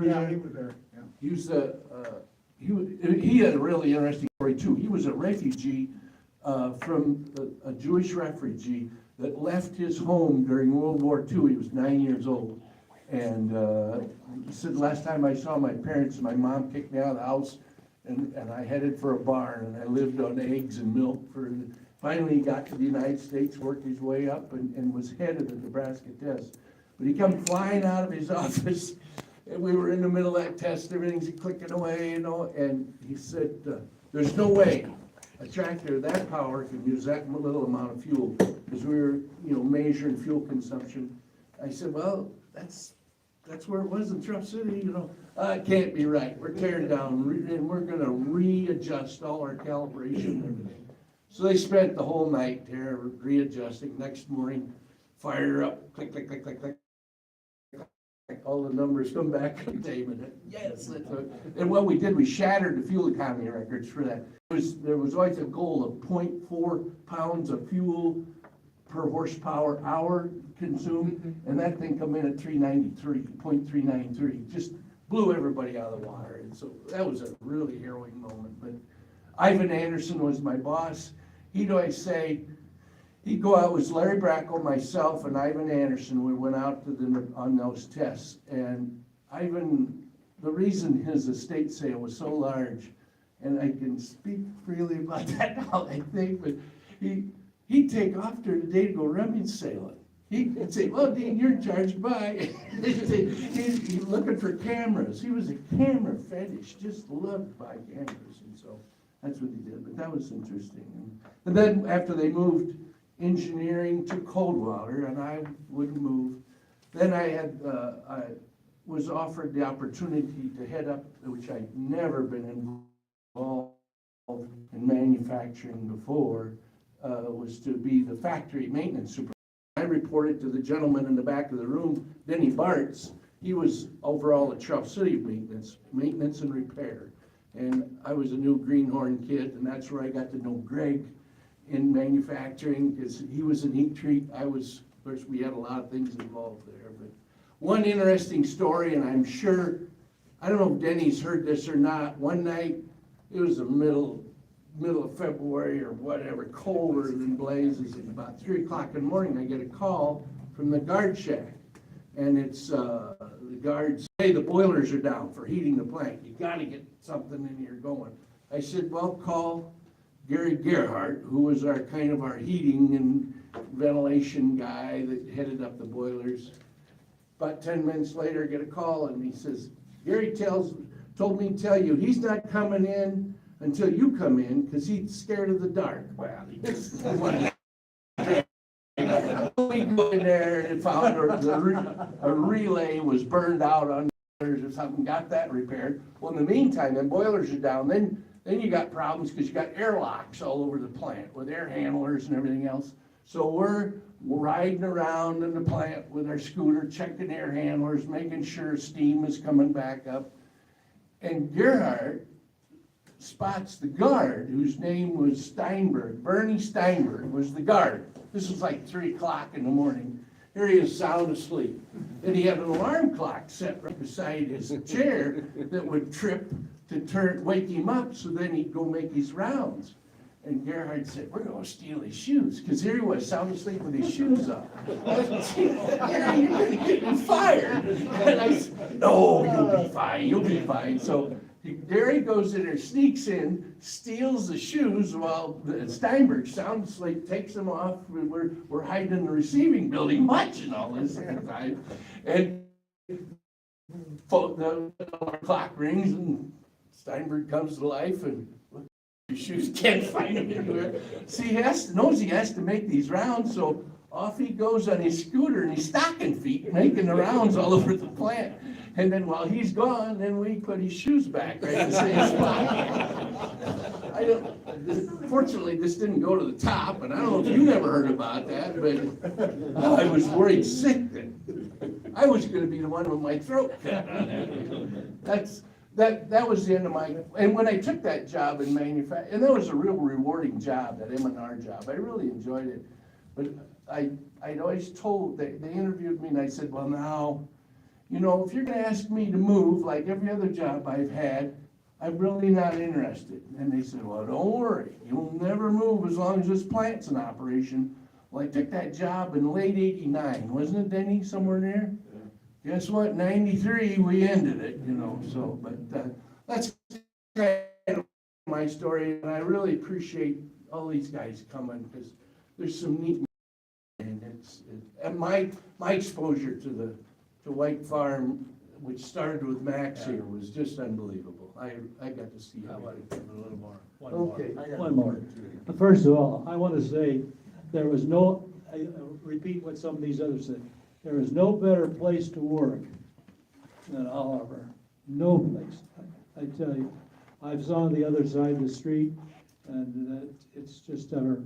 Yeah, he was there, yeah. He was he had a really interesting story too. He was a refugee from a Jewish refugee that left his home during World War II. He was 9 years old. And he said, last time I saw my parents, my mom kicked me out of the house and I headed for a barn and I lived on eggs and milk finally he got to the United States, worked his way up and was head of the Nebraska test. But he come flying out of his office and we were in the middle of that test, everything's clicking away, and he said, there's no way a tractor of that power can use that little amount of fuel, because we were, measuring fuel consumption. I said, well, that's where it was in Truck City, it can't be right. We're tearing down, and we're gonna readjust all our calibration and everything. So they spent the whole night there readjusting. Next morning, fire up, click, click, click, click, click. All the numbers come back, yes. And what we did, we shattered the fuel economy records for that. There was always a goal of 0.4 pounds of fuel per horsepower hour consumed, and that thing come in at 0.393, just blew everybody out of the water. And so that was a really harrowing moment. But Ivan Anderson was my boss. He'd always say, he'd go out, it was Larry Brackel, myself, and Ivan Anderson. We went out to on those tests. And Ivan, the reason his estate sale was so large, and I can speak freely about that now, I think, but he'd take off during the day to go rummage sailing. He'd say, well, Dean, you're in charge, bye. He's looking for cameras. He was a camera fetish, just loved to buy cameras. And so that's what he did. But that was interesting. And then after they moved engineering to Coldwater, and I wouldn't move. Then I was offered the opportunity to head up, which I'd never been involved in manufacturing before, was to be the factory maintenance supervisor. I reported to the gentleman in the back of the room, Denny Bartz. He was overall at Truck City maintenance and repair. And I was a new greenhorn kid, and that's where I got to know Greg in manufacturing, because he was in heat treat. Of course, we had a lot of things involved there. But one interesting story, and I'm sure, I don't know if Denny's heard this or not, one night, it was the middle of February or whatever, colder than blazes, and about 3 o'clock in the morning, I get a call from the guard shack. And it's the guards, hey, the boilers are down for heating the plant. You gotta get something in here going. I said, well, call Gary Gerhardt, who was our heating and ventilation guy that headed up the boilers. About 10 minutes later, I get a call and he says, Gary told me to tell you he's not coming in until you come in because he's scared of the dark. Well, he just we go in there and found a relay was burned out on boilers or something, got that repaired. Well, in the meantime, the boilers are down. Then you got problems because you got airlocks all over the plant with air handlers and everything else. So we're riding around in the plant with our scooter, checking air handlers, making sure steam is coming back up. And Gerhardt spots the guard, whose name was Steinberg. Bernie Steinberg was the guard. This was like 3 o'clock in the morning. Here he is sound asleep. And he had an alarm clock set right beside his chair that would trip to wake him up, so then he'd go make his rounds. And Gerhardt said, we're gonna steal his shoes, because here he was sound asleep with his shoes off. Yeah, you're gonna get me fired. And I said, no, you'll be fine. So there he goes in there, sneaks in, steals the shoes while Steinberg, sound asleep, takes them off. We're hiding in the receiving building watching all this at the time. And the alarm clock rings and Steinberg comes to life and his shoes, can't find him anywhere. See, he knows he has to make these rounds, so off he goes on his scooter and his stocking feet, making the rounds all over the plant. And then while he's gone, then we put his shoes back right in the same spot. Fortunately, this didn't go to the top, and I don't know if you ever heard about that, but I was worried sick that I was going to be the one with my throat cut. That was the end of and when I took that job in manufacturing, and that was a real rewarding job, that M&R job, I really enjoyed it. But I'd always told, they interviewed me and I said, well now, you know, if you're gonna ask me to move, like every other job I've had, I'm really not interested. And they said, well, don't worry, you'll never move as long as this plant's in operation. Well, I took that job in late '89, wasn't it, Denny, somewhere there? Guess what, '93, we ended it, you know, so, but, that's kind of my story, and I really appreciate all these guys coming, because there's some neat, and and my exposure to White Farm, which started with Max here, was just unbelievable. I got to see it. I want to give it a little more. Okay. One more. First of all, I want to say, there was no, I repeat what some of these others said, there is no better place to work than Oliver. No place. I tell you, I was on the other side of the street, and it's just never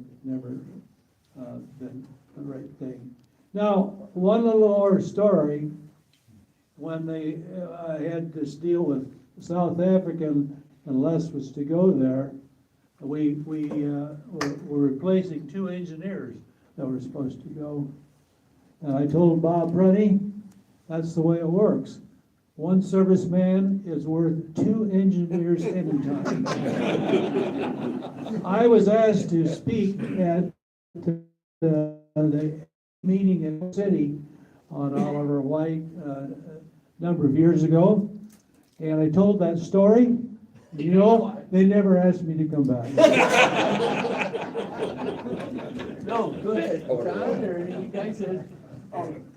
been the right thing. Now, one little more story. When I had this deal with South African, and Les was to go there, we were replacing 2 engineers that were supposed to go. And I told Bob Prunty, that's the way it works. 1 serviceman is worth 2 engineers anytime. I was asked to speak at the meeting in the city on Oliver White a number of years ago, and I told that story. You know, they never asked me to come back. No, go ahead, John, or you guys said.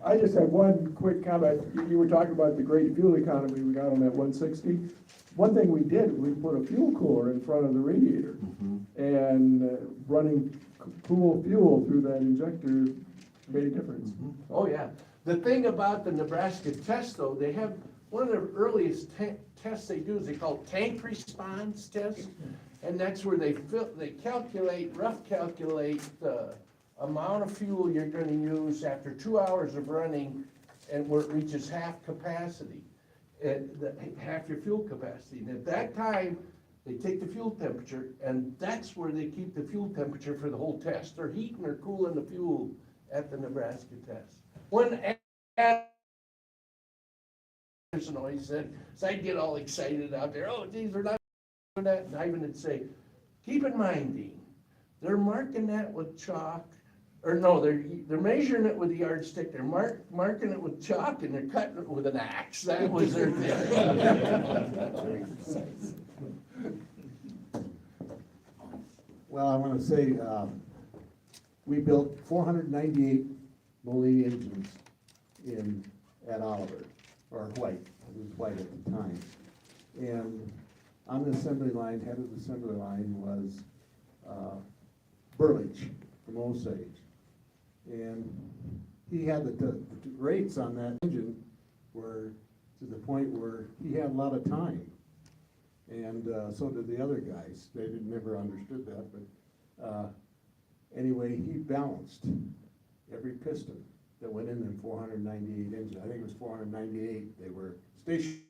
I just have one quick comment. You were talking about the great fuel economy we got on that 160. One thing we did, we put a fuel cooler in front of the radiator, and running cool fuel through that injector made a difference. Oh, yeah. The thing about the Nebraska test, though, they have, one of the earliest tests they do is they call tank response test. And that's where they rough calculate the amount of fuel you're gonna use after 2 hours of running, and where it reaches half capacity, half your fuel capacity. And at that time, they take the fuel temperature, and that's where they keep the fuel temperature for the whole test. They're heating or cooling the fuel at the Nebraska test. One person always said, so I'd get all excited out there, oh, geez, we're not doing that. And Ivan would say, keep in mind, Dean, they're marking that with chalk, or no, they're measuring it with the yardstick, they're marking it with chalk, and they're cutting it with an axe. That was their thing. Well, I want to say, we built 498 Moline engines at Oliver, or White, it was White at the time. And on the assembly line, head of the assembly line was Burlage from Osage. And he had the rates on that engine were to the point where he had a lot of time. And so did the other guys. They never understood that, but anyway, he balanced every piston that went in 498 engines. I think it was 498. They were stationary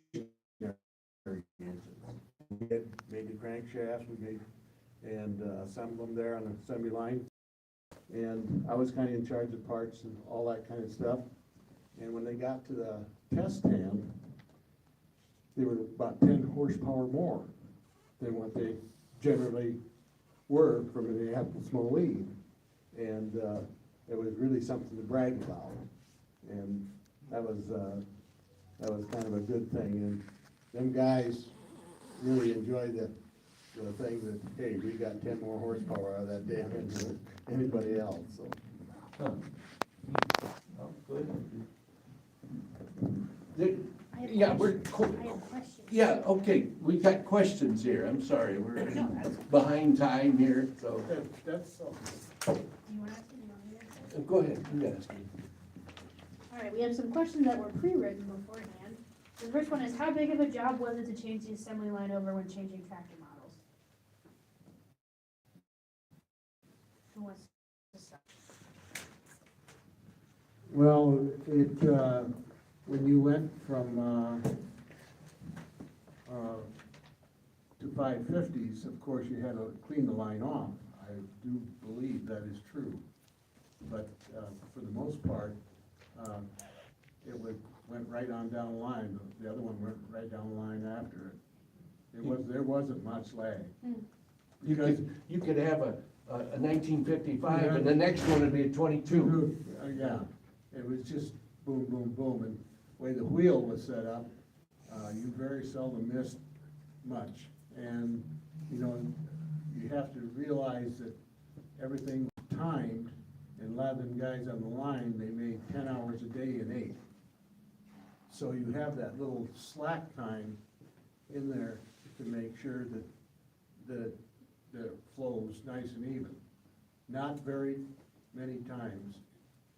engines. We had made the crankshafts, and assembled them there on the assembly line. And I was kind of in charge of parts and all that kind of stuff. And when they got to the test stand, they were about 10 horsepower more than what they generally were from Minneapolis Moline. And it was really something to brag about. And that was kind of a good thing. And them guys really enjoyed the thing that, hey, we got 10 more horsepower out of that damn engine than anybody else, so. Oh, good. I have Yeah, a we're, question. I have questions. yeah, okay, we got questions here, I'm sorry, we're behind time here, so. That's Do you want to ask me? Do you want me to ask? Go ahead, you ask me. All right, we have some questions that were pre-written beforehand. The first one is, how big of a job was it to change the assembly line over when changing tractor models? Who wants to start? Well, when you went from to 550s, of course, you had to clean the line off. I do believe that is true. But for the most part, it would went right on down the line, the other one went right down the line after it. There wasn't much lag. You could have a 1955 and the next one would be a 22. Yeah, it was just boom, boom, boom, and the way the wheel was set up, you very seldom missed much. And, you know, you have to realize that everything was timed, and a lot of them guys on the line, they made 10 hours a day and 8. So you have that little slack time in there to make sure that the flow's nice and even. Not very many times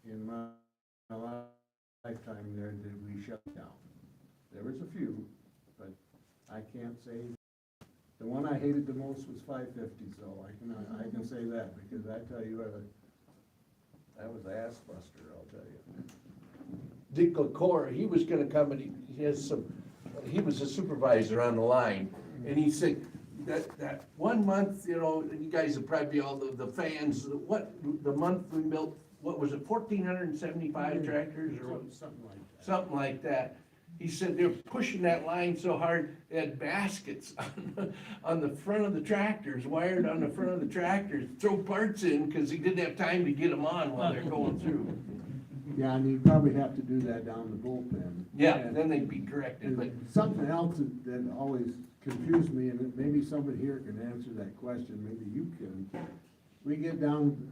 in my lifetime there did we shut down. There was a few, but I can't say. The one I hated the most was 550, so I can say that, because I tell you, that was an ass buster, I'll tell you. Dick LaCour, he was gonna come and he was a supervisor on the line, and he said, that 1 month, you know, you guys will probably be all the fans, the month we built, what was it, 1,475 tractors or Something like that. something like that. He said they're pushing that line so hard, they had baskets on the front of the tractors, wired on the front of the tractors, throw parts in, cause he didn't have time to get them on while they're going through. Yeah, and you'd probably have to do that down the bullpen. Yeah, And- then they'd be corrected, but And something else that always confused me, and maybe somebody here can answer that question, maybe you can. We get down,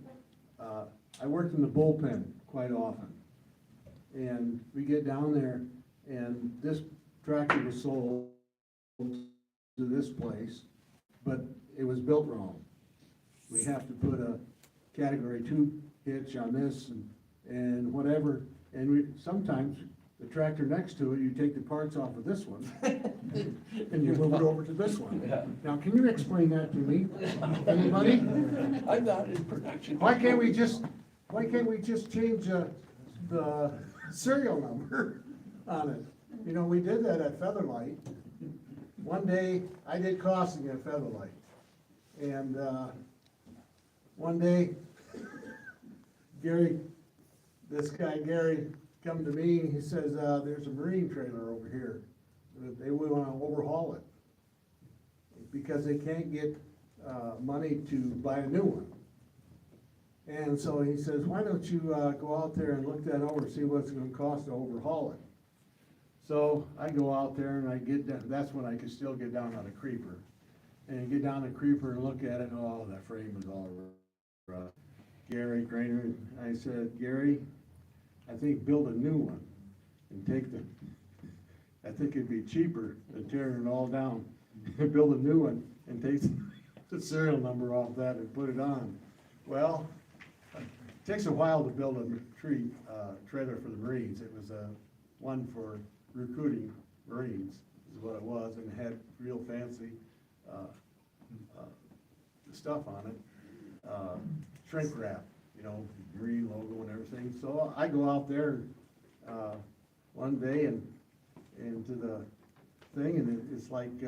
I worked in the bullpen quite often. And we get down there, and this tractor was sold to this place, but it was built wrong. We have to put a category 2 hitch on this and whatever, and sometimes the tractor next to it, you take the parts off of this one, and you move it over to this one. Yeah. Now, can you explain that to me? Anybody? I'm not in production. Why can't we just change the serial number on it? You know, we did that at Featherlight. One day, I did crossing at Featherlight. And, one day, this guy Gary come to me, and he says, there's a marine trailer over here, that they would wanna overhaul it. Because they can't get, money to buy a new one. And so he says, why don't you, go out there and look that over, see what it's gonna cost to overhaul it? So I go out there and I get down, that's when I could still get down on a creeper. And get down the creeper and look at it, oh, that frame was all rough. Gary Grainer, I said, Gary, I think build a new one and I think it'd be cheaper than tearing it all down. Build a new one and take the serial number off that and put it on. Well, it takes a while to build a trailer for the Marines. It was one for recruiting Marines, is what it was, and it had real fancy stuff on it, shrink wrap, you know, Marine logo and everything. So I go out there one day and to the thing, and it's like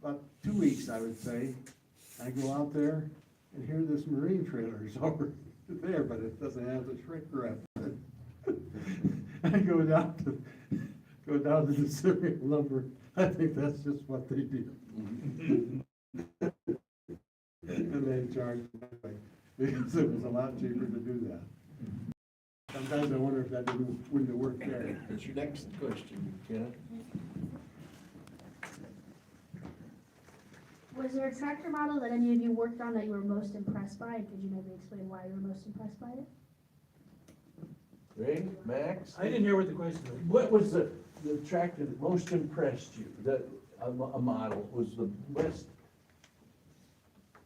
about 2 weeks, I would say. I go out there and here this marine trailer is over there, but it doesn't have the shrink wrap. I go down to the serial number. I think that's just what they do. And they charge me, because it was a lot cheaper to do that. Sometimes I wonder if that wouldn't have worked there. That's your next question, Kenneth. Was there a tractor model that any of you worked on that you were most impressed by? And could you maybe explain why you were most impressed by it? Ray, Max? I didn't hear what the question was. What was the tractor that most impressed you? A model was the best?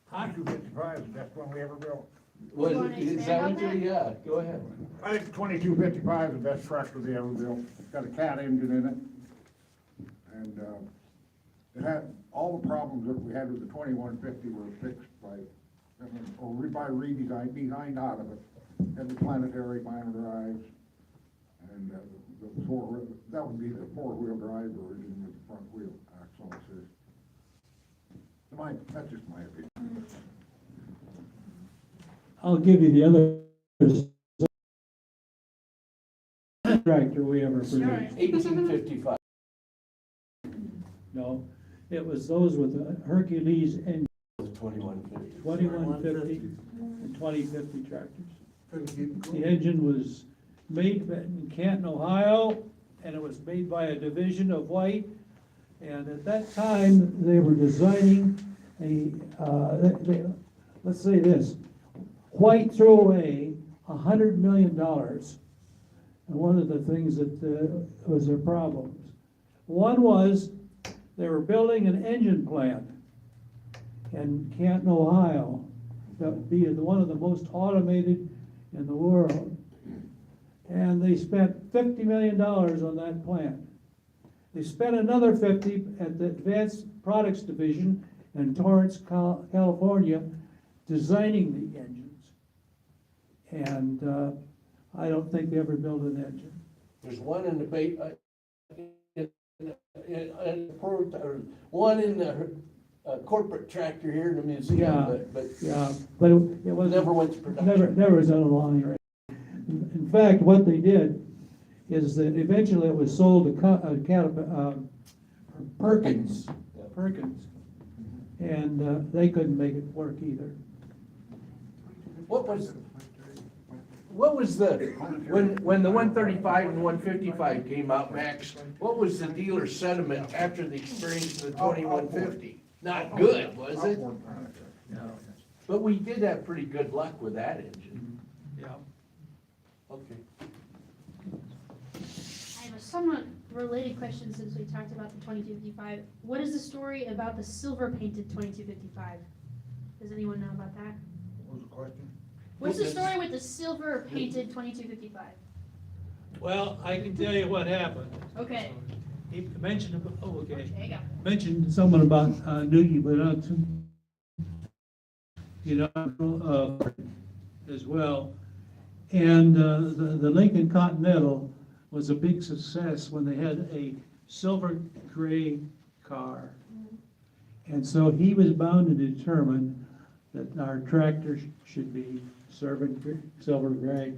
2255, that's one we ever built. Was You wanna it, is expand that on what you, that? yeah, go ahead. I think 2255 is the best tractor they ever built. It's got a cat engine in it. And it had, all the problems that we had with the 2150 were fixed by redesign, designed out of it. Had the planetary minor drives. And that would be the four-wheel drive version with the front wheel axle assist. That's just my opinion. I'll give you the other tractor we ever Sure. produced. 1855. No, it was those with the Hercules and 2150. 2150 and 2050 tractors. Couldn't keep it The going. engine was made in Canton, Ohio, and it was made by a division of White. And at that time, they were designing let's say this, White threw away $100 million. And one of the things that was their problems. One was they were building an engine plant in Canton, Ohio, that would be one of the most automated in the world. And they spent $50 million on that plant. They spent another 50 at the Advanced Products Division in Torrance, California, designing the engines. And I don't think they ever built an engine. There's one in the one in the corporate tractor here in the Yeah. museum, but Yeah, but it was never went to production. never was done a long range. In fact, what they did is that eventually it was sold to Perkins, and they couldn't make it work either. What was the, when the 135 and 155 came out, Max, what was the dealer sentiment after the experience of the 2150? Not good, was it? But we did have pretty good luck with that engine. Yeah. Okay. I have a somewhat related question since we talked about the 2255. What is the story about the silver painted 2255? Does anyone know about that? What was the question? What's the story with the silver painted 2255? Well, I can tell you what happened. Okay, He mentioned, okay, there you go. mentioned someone about Nuki, but as well. And the Lincoln Continental was a big success when they had a silver gray car. And so he was bound to determine that our tractor should be silver gray,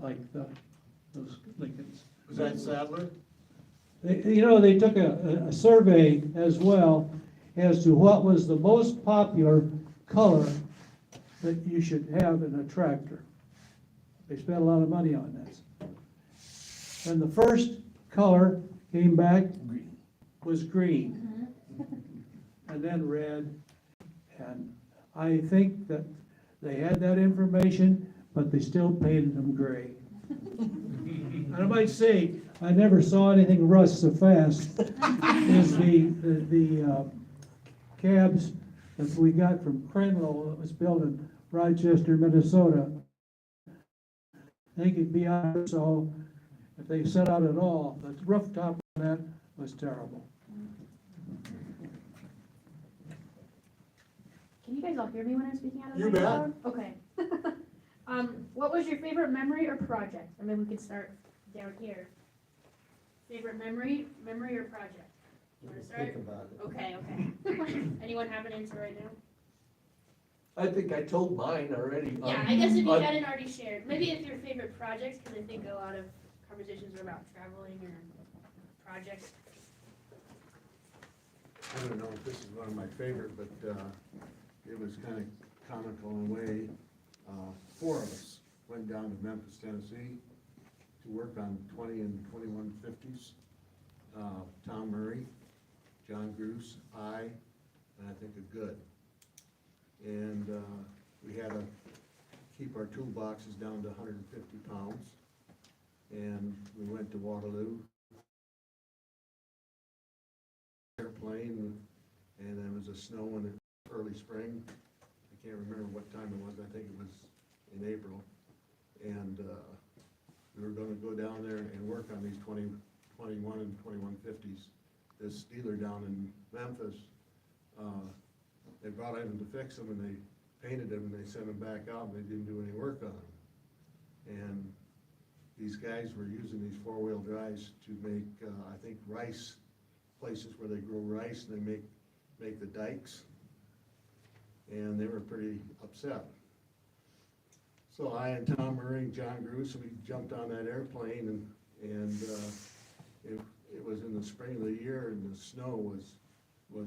like those Lincolns. Was that Sadler? They took a survey as well as to what was the most popular color that you should have in a tractor. They spent a lot of money on this. And the first color came back was green, and then red. And I think that they had that information, but they still painted them gray. And I might say, I never saw anything rust so fast as the cabs that we got from Crenlow that was built in Rochester, Minnesota. They could be out, so if they set out at all, the rooftop on that was terrible. Can you guys all hear me when I'm speaking out of You my bet. microphone? Okay. What was your favorite memory or project? I mean, we could start down here. Favorite memory or project? You wanna start? Think about it. Okay. Anyone have an answer right now? I think I told mine already. Yeah, I guess if you hadn't already shared, maybe if your favorite projects, because I think a lot of conversations are about traveling or projects. I don't know if this is one of my favorite, but it was kind of comical in a way. Four of us went down to Memphis, Tennessee to work on 20 and 2150s. Tom Murray, John Gruce, and I think a Good. And we had to keep our toolboxes down to 150 pounds. And we went to Waterloo, airplane, and it was a snow in the early spring. I can't remember what time it was, I think it was in April. And we were gonna go down there and work on these 21 and 2150s. This dealer down in Memphis, they brought in to fix them, and they painted them, and they sent them back out, and they didn't do any work on them. And these guys were using these four-wheel drives to make, I think, rice, places where they grow rice, and they make the dikes. And they were pretty upset. So I and Tom Murray and John Gruce, we jumped on that airplane And, it was in the spring of the year, and the snow was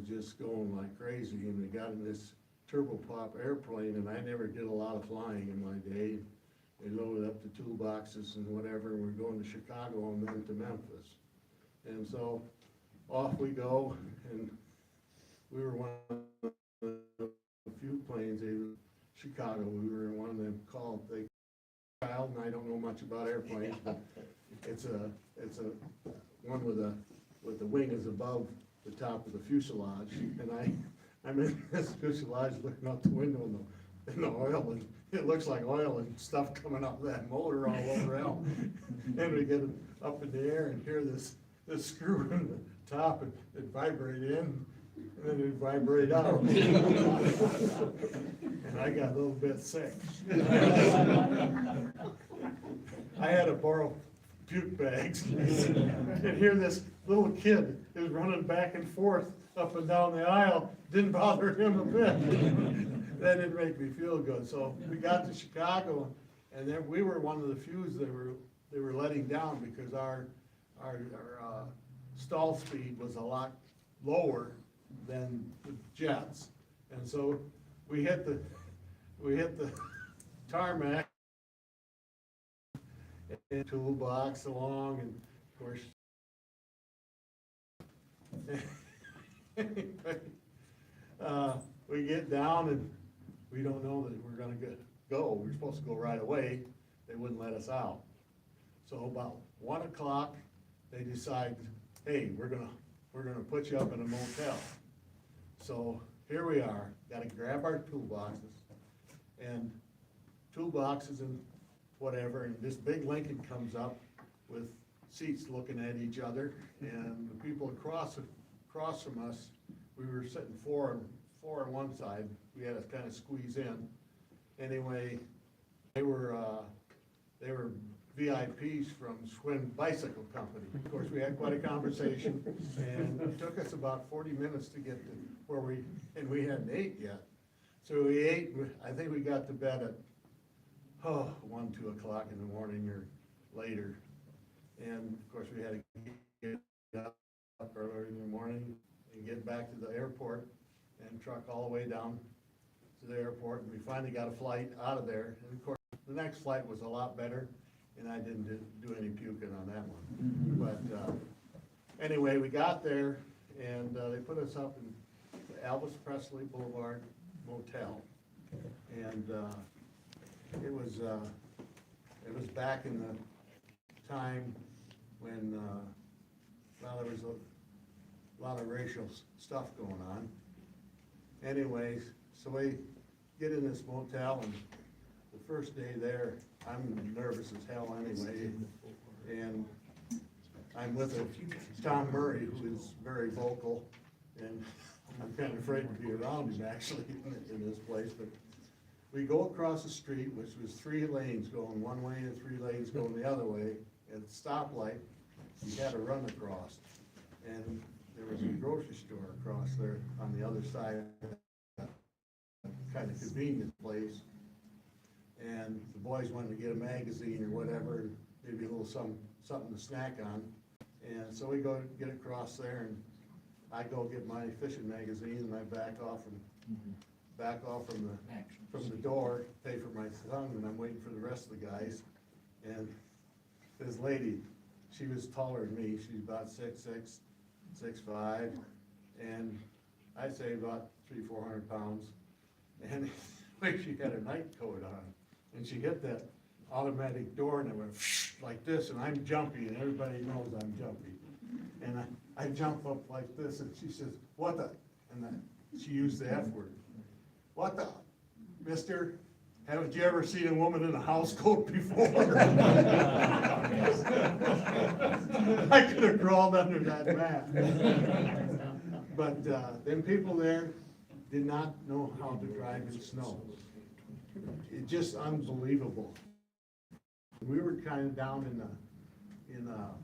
just going like crazy, and we got in this turboprop airplane, and I never did a lot of flying in my day. They loaded up the toolboxes and whatever, and we're going to Chicago and then to Memphis. And so, off we go, and we were one of the few planes in Chicago, we were in one of them called, child, and I don't know much about airplanes, but it's a one with the wing is above the top of the fuselage, and I'm in this fuselage looking out the window in the oil, and it looks like oil and stuff coming up that motor all over hell. And we get it up in the air and hear this screw in the top, and it vibrate in, and then it vibrate out. And I got a little bit sick. I had to borrow puke bags, and here this little kid is running back and forth up and down the aisle, didn't bother him a bit. That didn't make me feel good, so we got to Chicago, and then we were one of the few they were letting down, because our stall speed was a lot lower than the jets, and so we hit the tarmac, and toolbox along, and of course, we get down and we don't know that we're gonna go. We're supposed to go right away. They wouldn't let us out. So about 1 o'clock, they decide, hey, we're gonna put you up in a motel. So here we are, gotta grab our toolboxes and whatever, and this big Lincoln comes up with seats looking at each other, and the people across from us, we were sitting four on one side, we had to kind of squeeze in. Anyway, they were VIPs from Schwinn Bicycle Company. Of course, we had quite a conversation, and it took us about 40 minutes to get to where we hadn't ate yet. So we ate, I think we got to bed at 1, 2 o'clock in the morning or later. And of course, we had to get up early in the morning and get back to the airport and truck all the way down to the airport. And we finally got a flight out of there. And of course, the next flight was a lot better, and I didn't do any puking on that one. But anyway, we got there, and they put us up in the Elvis Presley Boulevard Motel. And it was back in the time when well, there was a lot of racial stuff going on. Anyways, so we get in this motel, and the first day there, I'm nervous as hell anyway, and I'm with Tom Murray, who is very vocal, and I'm kind of afraid to be around him actually in this place, but we go across the street, which was 3 lanes going one way and 3 lanes going the other way. At the stoplight, you had to run across. And there was a grocery store across there on the other side, kind of convenient place. And the boys wanted to get a magazine or whatever, maybe a little something to snack on. And so we go get across there, and I go get my fishing magazine, and I back off from the door, pay for my son, and I'm waiting for the rest of the guys. And this lady, she was taller than me, she's about 6'6", 6'5", and I'd say about 300-400 pounds. And she had a night coat on, and she hit that automatic door, and it went like this, and I'm jumpy, and everybody knows I'm jumpy. And I jump up like this, and she says, "What the?" And she used the F word. "What the, mister? Haven't you ever seen a woman in a house coat before?" I could have crawled under that mat. But them people there did not know how to drive in snow. It's just unbelievable. We were kind of down in a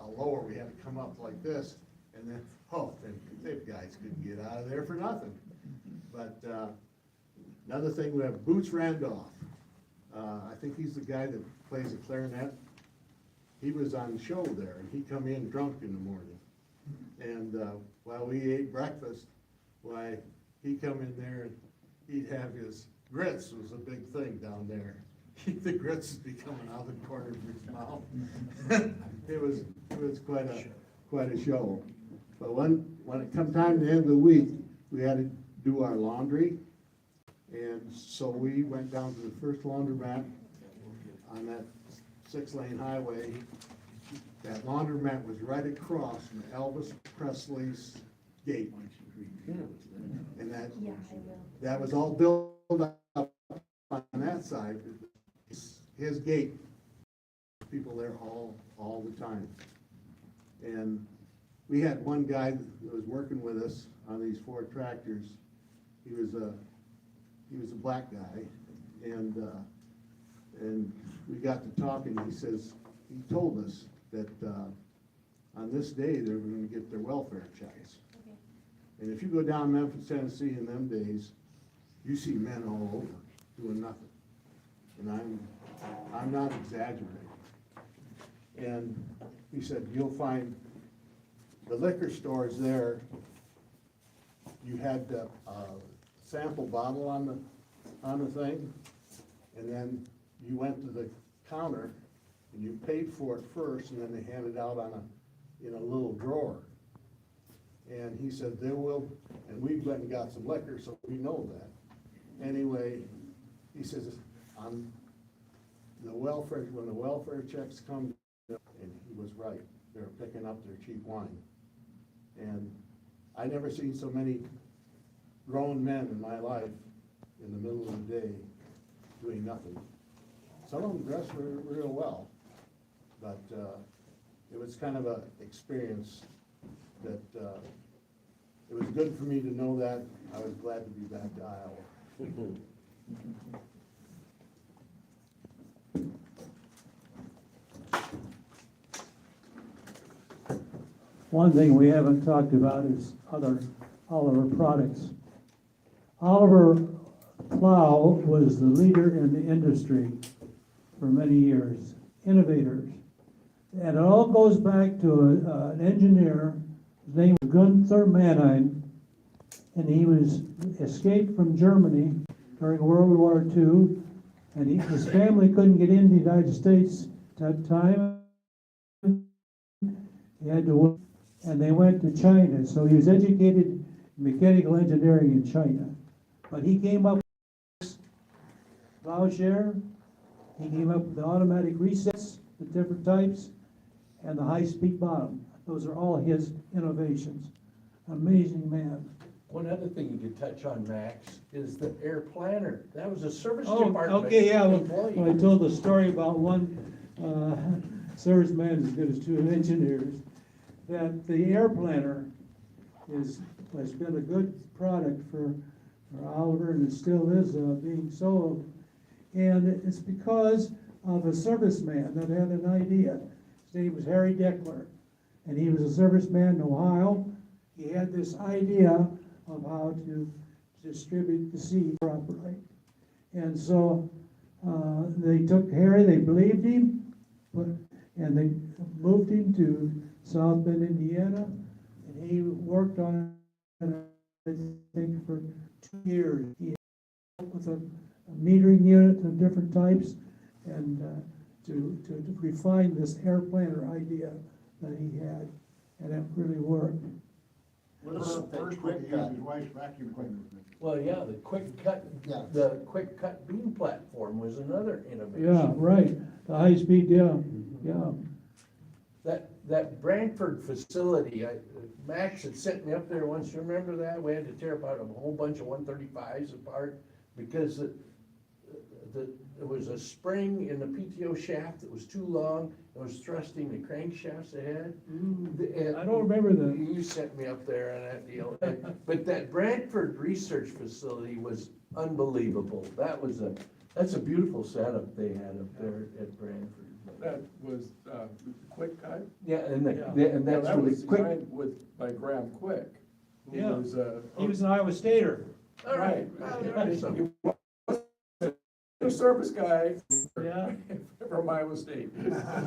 lower, we had to come up like this, and then, them guys couldn't get out of there for nothing. But another thing, we have Boots Randolph. I think he's the guy that plays the clarinet he was on show there, and he come in drunk in the morning. And, while we ate breakfast, why, he come in there, and he'd have his grits was a big thing down there. The grits would be coming out the corner of his mouth. It was quite a show. But when it come time to the end of the week, we had to do our laundry. And so we went down to the first laundromat on that 6-lane highway. That laundromat was right across from Elvis Presley's gate. And that was all built up on that side. His gate, people there all the time. And we had one guy that was working with us on these 4 tractors. He was a black guy, and we got to talking. He told us that on this day they were going to get their welfare checks. Okay. And if you go down Memphis, Tennessee in them days, you see men all over doing nothing. And I'm not exaggerating. And he said, you'll find the liquor stores there, you had the sample bottle on the thing, and then you went to the counter and you paid for it first, and then they handed out in a little drawer. And he said, and we went and got some liquor, so we know that. Anyway, he says, on when the welfare checks come, and he was right, they were picking up their cheap wine. And I never seen so many grown men in my life in the middle of the day doing nothing. Some of them dressed real well, but it was kind of a experience that it was good for me to know that. I was glad to be back to Iowa. One thing we haven't talked about is other Oliver products. Oliver Plow was the leader in the industry for many years, innovators. And it all goes back to an engineer, his name was Gunther Mannheim, and he was escaped from Germany during World War II, and his family couldn't get into the United States at that time. He had to work, and they went to China, so he was educated in mechanical engineering in China. But he came up with plowshare, he came up with the automatic resets, the different types, and the high-speed bottom. Those are all his innovations. Amazing man. One other thing you could touch on, Max, is the air planner. That was a service Oh, department okay, yeah, employee. when I told the story about one serviceman as good as 2 engineers, that the air planner has been a good product for Oliver, and it still is being sold. And it's because of a serviceman that had an idea. His name was Harry Deckler, and he was a serviceman in Ohio. He had this idea of how to distribute the seed properly. And so they took Harry, they believed him, and they moved him to South Bend, Indiana, and he worked on it, I think, for 2 years. He helped with a metering unit of different types, and to refine this air planner idea that he had, and it really worked. What about the first one he used his wife's vacuum cleaner? Well, yeah, the quick cut beam platform was another innovation. Yeah, right, the high speed, yeah, yeah. That Brantford facility, Max had sent me up there once, you remember that? We had to tear apart a whole bunch of 135s apart because there was a spring in the PTO shaft that was too long, it was thrusting the crankshafts ahead. And I don't remember that. You sent me up there on that deal. But that Brantford research facility was unbelievable. That's a beautiful setup they had up there at Brantford. That was, Quick Cut? Yeah, and Yeah. and that's That really was quick. designed by Graham Quick. Who Yeah. was, He was an Iowa Stater. All right. He was a service guy Yeah. for from Iowa State.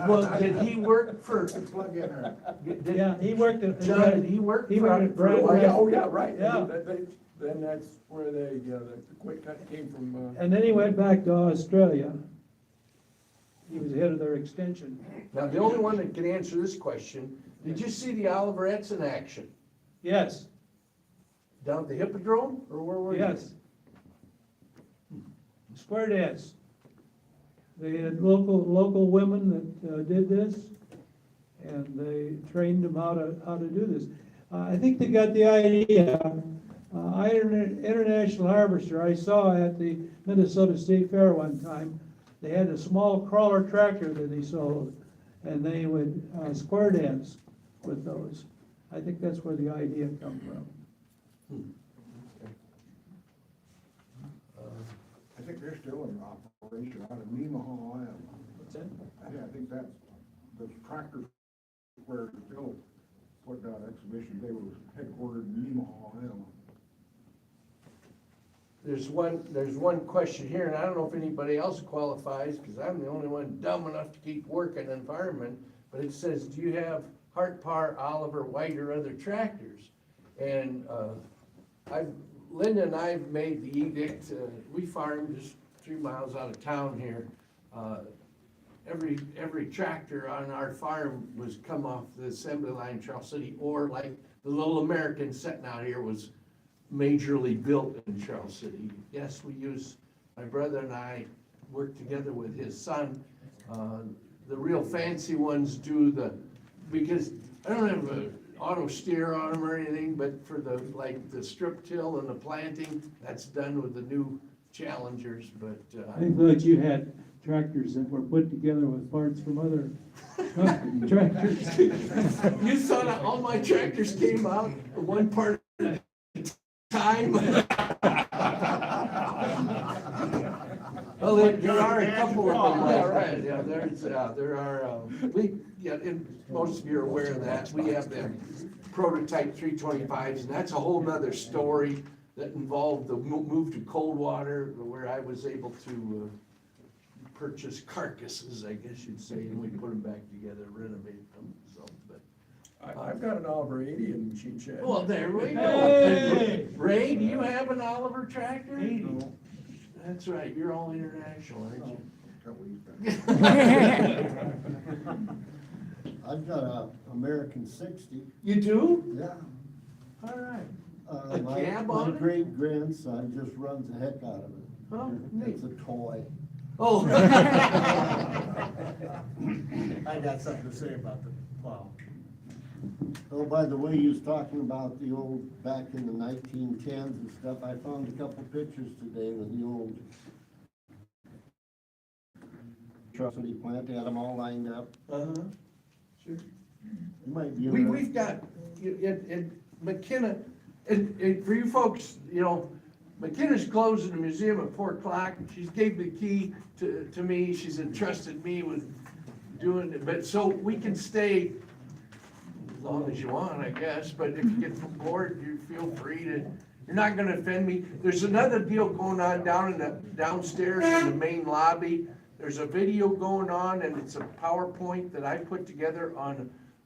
Well, did he work for, Plug in there. Yeah, he worked at. John, did he work He for? worked at Brad- Oh, yeah, oh, yeah, right. Yeah. Then that's where the quick cut came from, And then he went back to Australia. He was head of their extension. Now, the only one that can answer this question, did you see the Oliverettes in action? Yes, Down at the Hippodrome, or where were you? yes. Square dance. They had local women that did this, and they trained them how to do this. I think they got the idea. International Harvester, I saw at the Minnesota State Fair one time, they had a small crawler tractor that they sold, and they would square dance with those. I think that's where the idea come from. I think they're still in operation out of Nemaha, Iowa. What's that? I think that's, the tractors where Bill put down exhibition, they were headquartered in Nemaha, Iowa. There's one question here, and I don't know if anybody else qualifies, because I'm the only one dumb enough to keep working in firemen, but it says, do you have Hart, Parr, Oliver, White, or other tractors? And, Linda and I have made the edict, we farm just 3 miles out of town here. Every tractor on our farm was come off the assembly line in Charles City, or like the little American sitting out here was majorly built in Charles City. Yes, my brother and I work together with his son. The real fancy ones do because I don't have an auto steer on them or anything, but for the strip till and the planting, that's done with the new Challengers, but. I thought you had tractors that were put together with parts from other tractors. You saw that all my tractors came out, one part at a time. Well, there are a couple of them like that, yeah, there are, and most of you are aware of that, we have them prototype 325s, and that's a whole nother story that involved the move to Coldwater, where I was able to purchase carcasses, I guess you'd say, and we put them back together, renovate them, so, but. I've got an Oliver 80 in the machine shed. Well, there we go. Hey! Ray, do you have an Oliver tractor? That's right, you're all international, aren't you? Couple years back. I've got a American 60, You do? yeah. All right. Uh, A my- cab My on it? great grandson just runs the heck out of it. Oh, neat. It's a toy. Oh. I got something to say about the plow. Oh, by the way, you was talking about the old, back in the 1910s and stuff, I found a couple pictures today with the old City plant, they had them all lined up. Uh-huh, sure. You might be. We've got, in McKenna, and for you folks, McKenna's closing the museum at 4 o'clock. She's gave the key to me, she's entrusted me with doing it, but so we can stay as long as you want, I guess, but if you get bored, you feel free to, you're not gonna offend me. There's another deal going on downstairs in the main lobby. There's a video going on, and it's a PowerPoint that I put together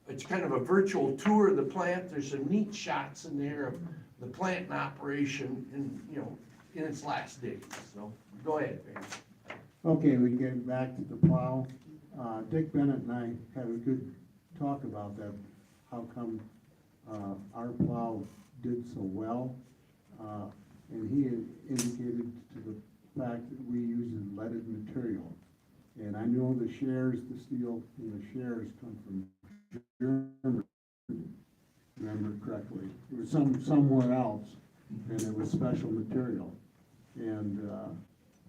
it's kind of a virtual tour of the plant. There's some neat shots in there of the plant in operation in its last days, so go ahead, Barry. Okay, we get back to the plow. Dick Bennett and I had a good talk about that, how come our plow did so well. And he had indicated to the fact that we use leaded material. And I know the shares, the steel and the shares come from Germany, remember correctly. It was somewhere else, and it was special material. And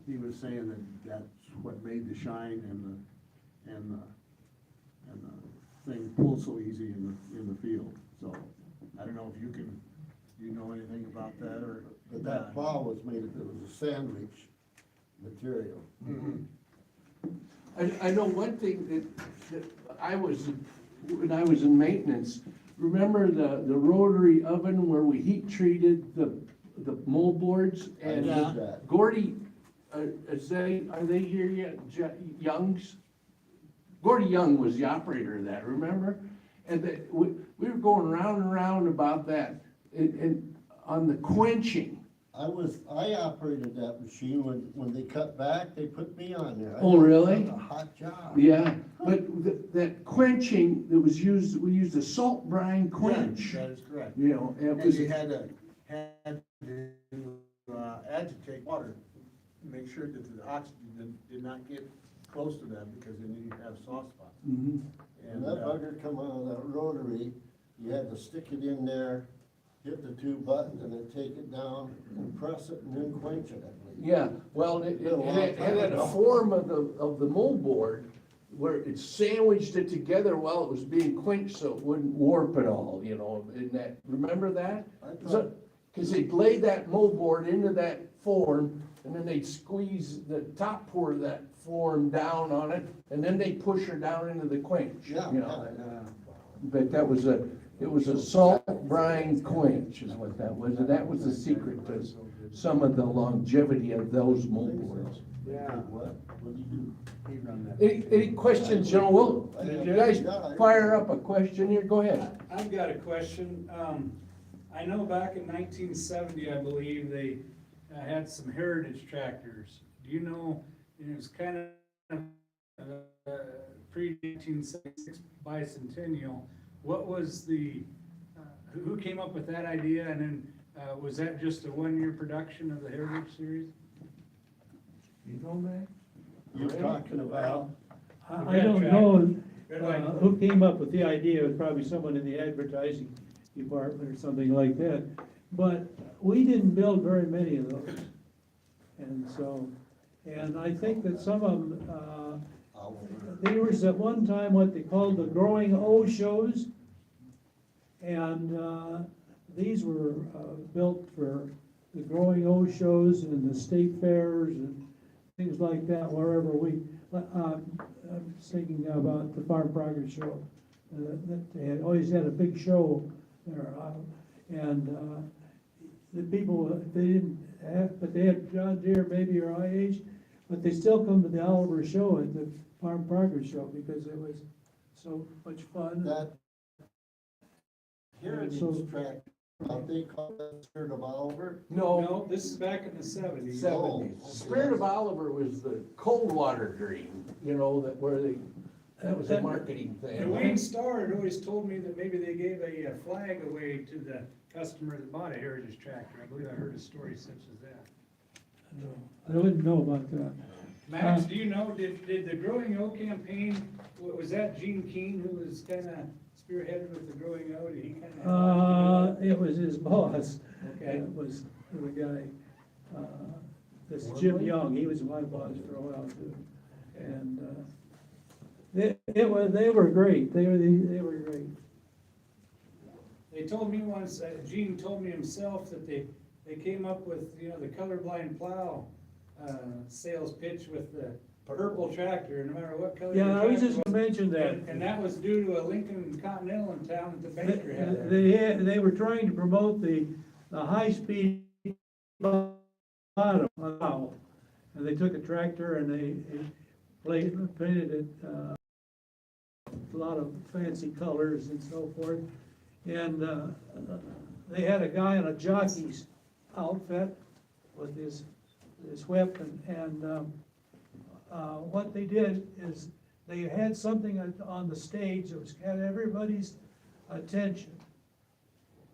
he was saying that that's what made the shine and the thing pull so easy in the field. So I don't know if you know anything about that or. But that plow was made, it was a sandwich material. I know one thing that when I was in maintenance, remember the rotary oven where we heat treated the moldboards? I And did that. Gordy, are they here yet? Youngs? Gordy Young was the operator of that, remember? And that, we were going round and round about that, and on the quenching. I operated that machine when they cut back, they put me on there. Oh, really? That was a hot job. Yeah, but that quenching that was used, we used a salt brine quench, That is correct. you know, it And was, you had to agitate water, make sure that the oxygen did not get close to that, because then you have soft spots. Mhm. When that bugger come out of that rotary, you had to stick it in there, hit the two buttons, and then take it down and press it and then quench it, I believe. Yeah, well, it had a form of the moldboard where it sandwiched it together while it was being quenched so it wouldn't warp at all, you know, in that, remember that? I thought- So, cause they'd lay that moldboard into that form, and then they'd squeeze the top pour of that form down on it, and then they'd push her down into the quench, you Yeah, know? yeah. But it was a salt brine quench is what that was, and that was the secret to some of the longevity of those moldboards. Yeah. What do you do? He run that. Any questions, gentlemen? Well, you guys fire up a question here, go ahead. I've got a question. I know back in 1970, I believe, they had some heritage tractors. Do you know, it was kind of pre-1976 bicentennial. What was who came up with that idea? And then was that just a one-year production of the Heritage Series? You know, man? You're talking about, I don't know, who came up with the idea, it was probably someone in the advertising department or something like that. But we didn't build very many of those. And so, and I think that some of them, there was at one time what they called the Growing O shows. And, these were, built for the Growing O shows and the state fairs and things like that, wherever I'm thinking about the Farm Progress Show. That they had always had a big show there, and the people, they didn't have, but they had John Deere maybe or my age, but they still come to the Oliver Show at the Farm Progress Show because it was so much fun. that heritage track, they call that Spirit of Oliver. No, This is back in the 70s. '70s. Oh, Spirit of Oliver was the cold water dream, you know, that was a marketing And thing. Wayne Starr had always told me that maybe they gave a flag away to the customer that bought a Heritage tractor. I believe I heard a story such as that. I wouldn't know about that. Max, do you know, did the Growing O campaign, was that Gene Keane who was kind of spearheaded with the Growing O? Did he kind of? It was his boss. Okay. It was the guy, this Jim Young, he was my boss for a while too. And, they were great, they were great. They told me once, Gene told me himself that they came up with, the colorblind plow, sales pitch with the purple tractor, no matter what color. Yeah, your I was tractor just gonna mention that. And that was due to a Lincoln Continental in town that the banker had. They were trying to promote the high-speed bottom plow. And they took a tractor and they painted it, a lot of fancy colors and so forth. And, they had a guy in a jockey's outfit with his whip and what they did is they had something on the stage that had everybody's attention.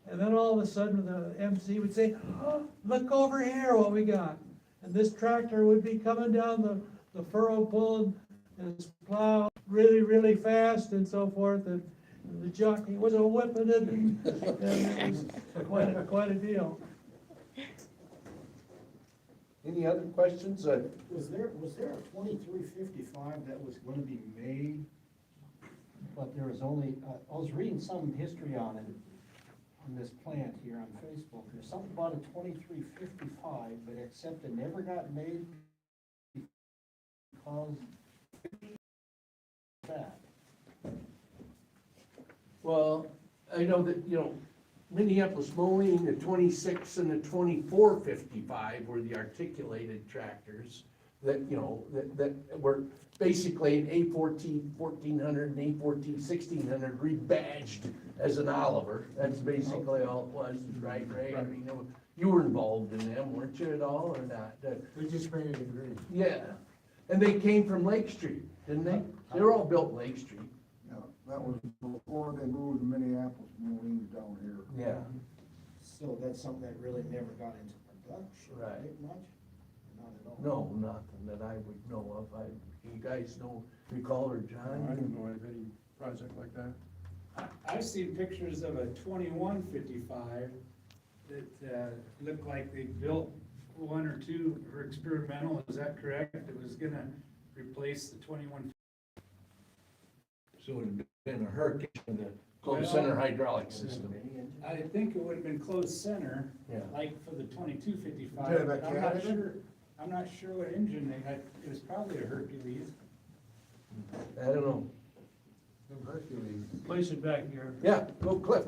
And then all of a sudden, the MC would say, "Oh, look over here what we got." And this tractor would be coming down the furrow pulling his plow really, really fast and so forth. And the jockey was a whipping it and it was quite a deal. Any other questions? Was there a 2355 that was gonna be made, but there was only, I was reading some history on it, on this plant here on Facebook. There's something about a 2355, but except it never got made because that. Well, I know that, Minneapolis Mowing, the 26 and the 2455 were the articulated tractors. that, you know, that were basically an A14, 1400 and A14, 1600 rebadged as an Oliver. That's basically all it was, right, Ray? I mean, you were involved in them, weren't you at all, or not? We just painted it green. Yeah, and they came from Lake Street, didn't they? They were all built in Lake Street. Yeah, that was before they moved to Minneapolis, Marines down here. Yeah. So that's something that really never got into production, Right. right, much? Not at all? No, nothing that I would know of. You guys know, recall or John? I don't know of any project like that. I've seen pictures of a 2155 that looked like they built one or two for experimental, is that correct? It was gonna replace the 21. So it would have been a hurricane in the closed center hydraulic system. I think it would have been closed center, Yeah. like for the 2255, Did it but have I'm a not cat in it? sure, I'm not sure what engine they had. It was probably a Hercules. I don't know. Hercules. Place it back here. Yeah, go Cliff.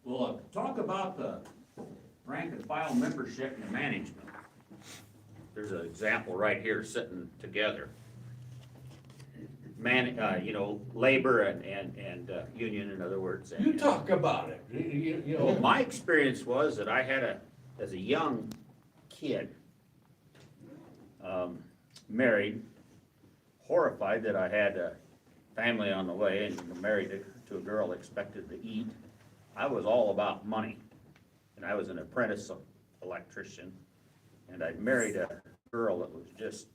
Well, talk about the rank and file membership and management. There's an example right here sitting together. Labor and union, in other words. You talk about it. You Well, know. my experience was that I had as a young kid, married, horrified that I had a family on the way and married to a girl expected to eat. I was all about money, and I was an apprentice electrician, and I'd married a girl that was just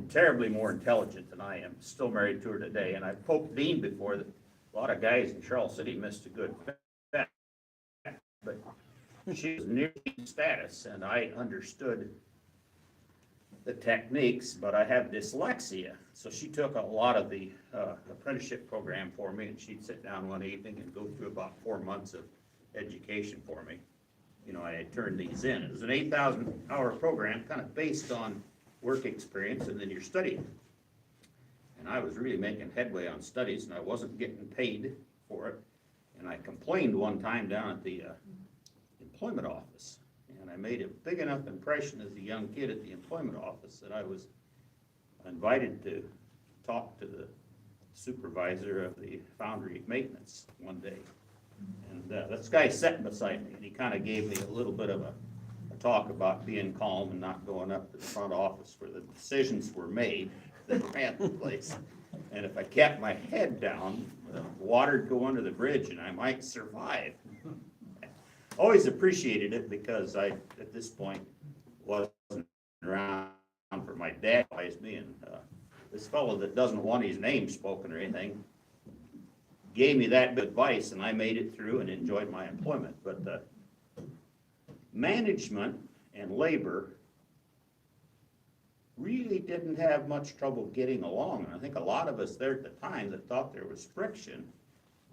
terribly more intelligent than I am, still married to her today, and I poked Dean before that a lot of guys in Charles City missed a good bet, but she was near status, and I understood the techniques, but I have dyslexia, so she took a lot of the apprenticeship program for me, and she'd sit down one evening and go through about 4 months of education for me. You know, I had turned these in. It was an 8,000-hour program, kind of based on work experience, and then you're studying. And I was really making headway on studies, and I wasn't getting paid for it. And I complained one time down at the employment office, and I made a big enough impression as a young kid at the employment office that I was invited to talk to the supervisor of the foundry maintenance one day. And this guy sitting beside me, and he kind of gave me a little bit of a talk about being calm and not going up to the front office where the decisions were made that ran the place. And if I kept my head down, water'd go under the bridge and I might survive. Always appreciated it because I, at this point, wasn't around for my dad advised me, and this fellow that doesn't want his name spoken or anything gave me that bit of advice, and I made it through and enjoyed my employment. But the management and labor really didn't have much trouble getting along. And I think a lot of us there at the time that thought there was friction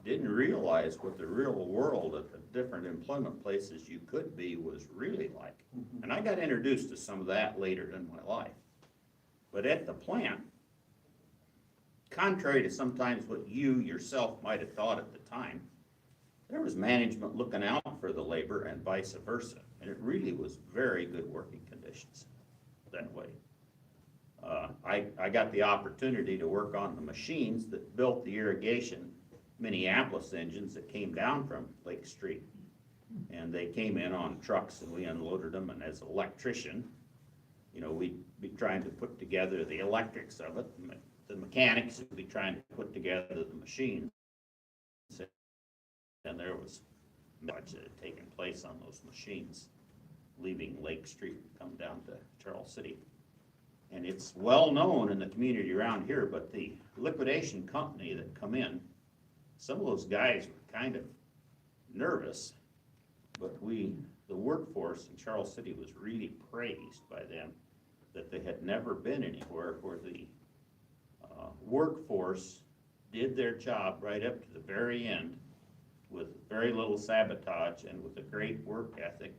didn't realize what the real world at the different employment places you could be was really like. And I got introduced to some of that later in my life. But at the plant, contrary to sometimes what you yourself might have thought at the time, there was management looking out for the labor and vice versa. And it really was very good working conditions that way. I got the opportunity to work on the machines that built the irrigation Minneapolis engines that came down from Lake Street. And they came in on trucks and we unloaded them, and as an electrician, you know, we'd be trying to put together the electrics of it. The mechanics would be trying to put together the machines. And there was much that had taken place on those machines, leaving Lake Street and come down to Charles City. And it's well known in the community around here, but the liquidation company that come in, some of those guys were kind of nervous, but the workforce in Charles City was really praised by them that they had never been anywhere where the workforce did their job right up to the very end with very little sabotage and with a great work ethic,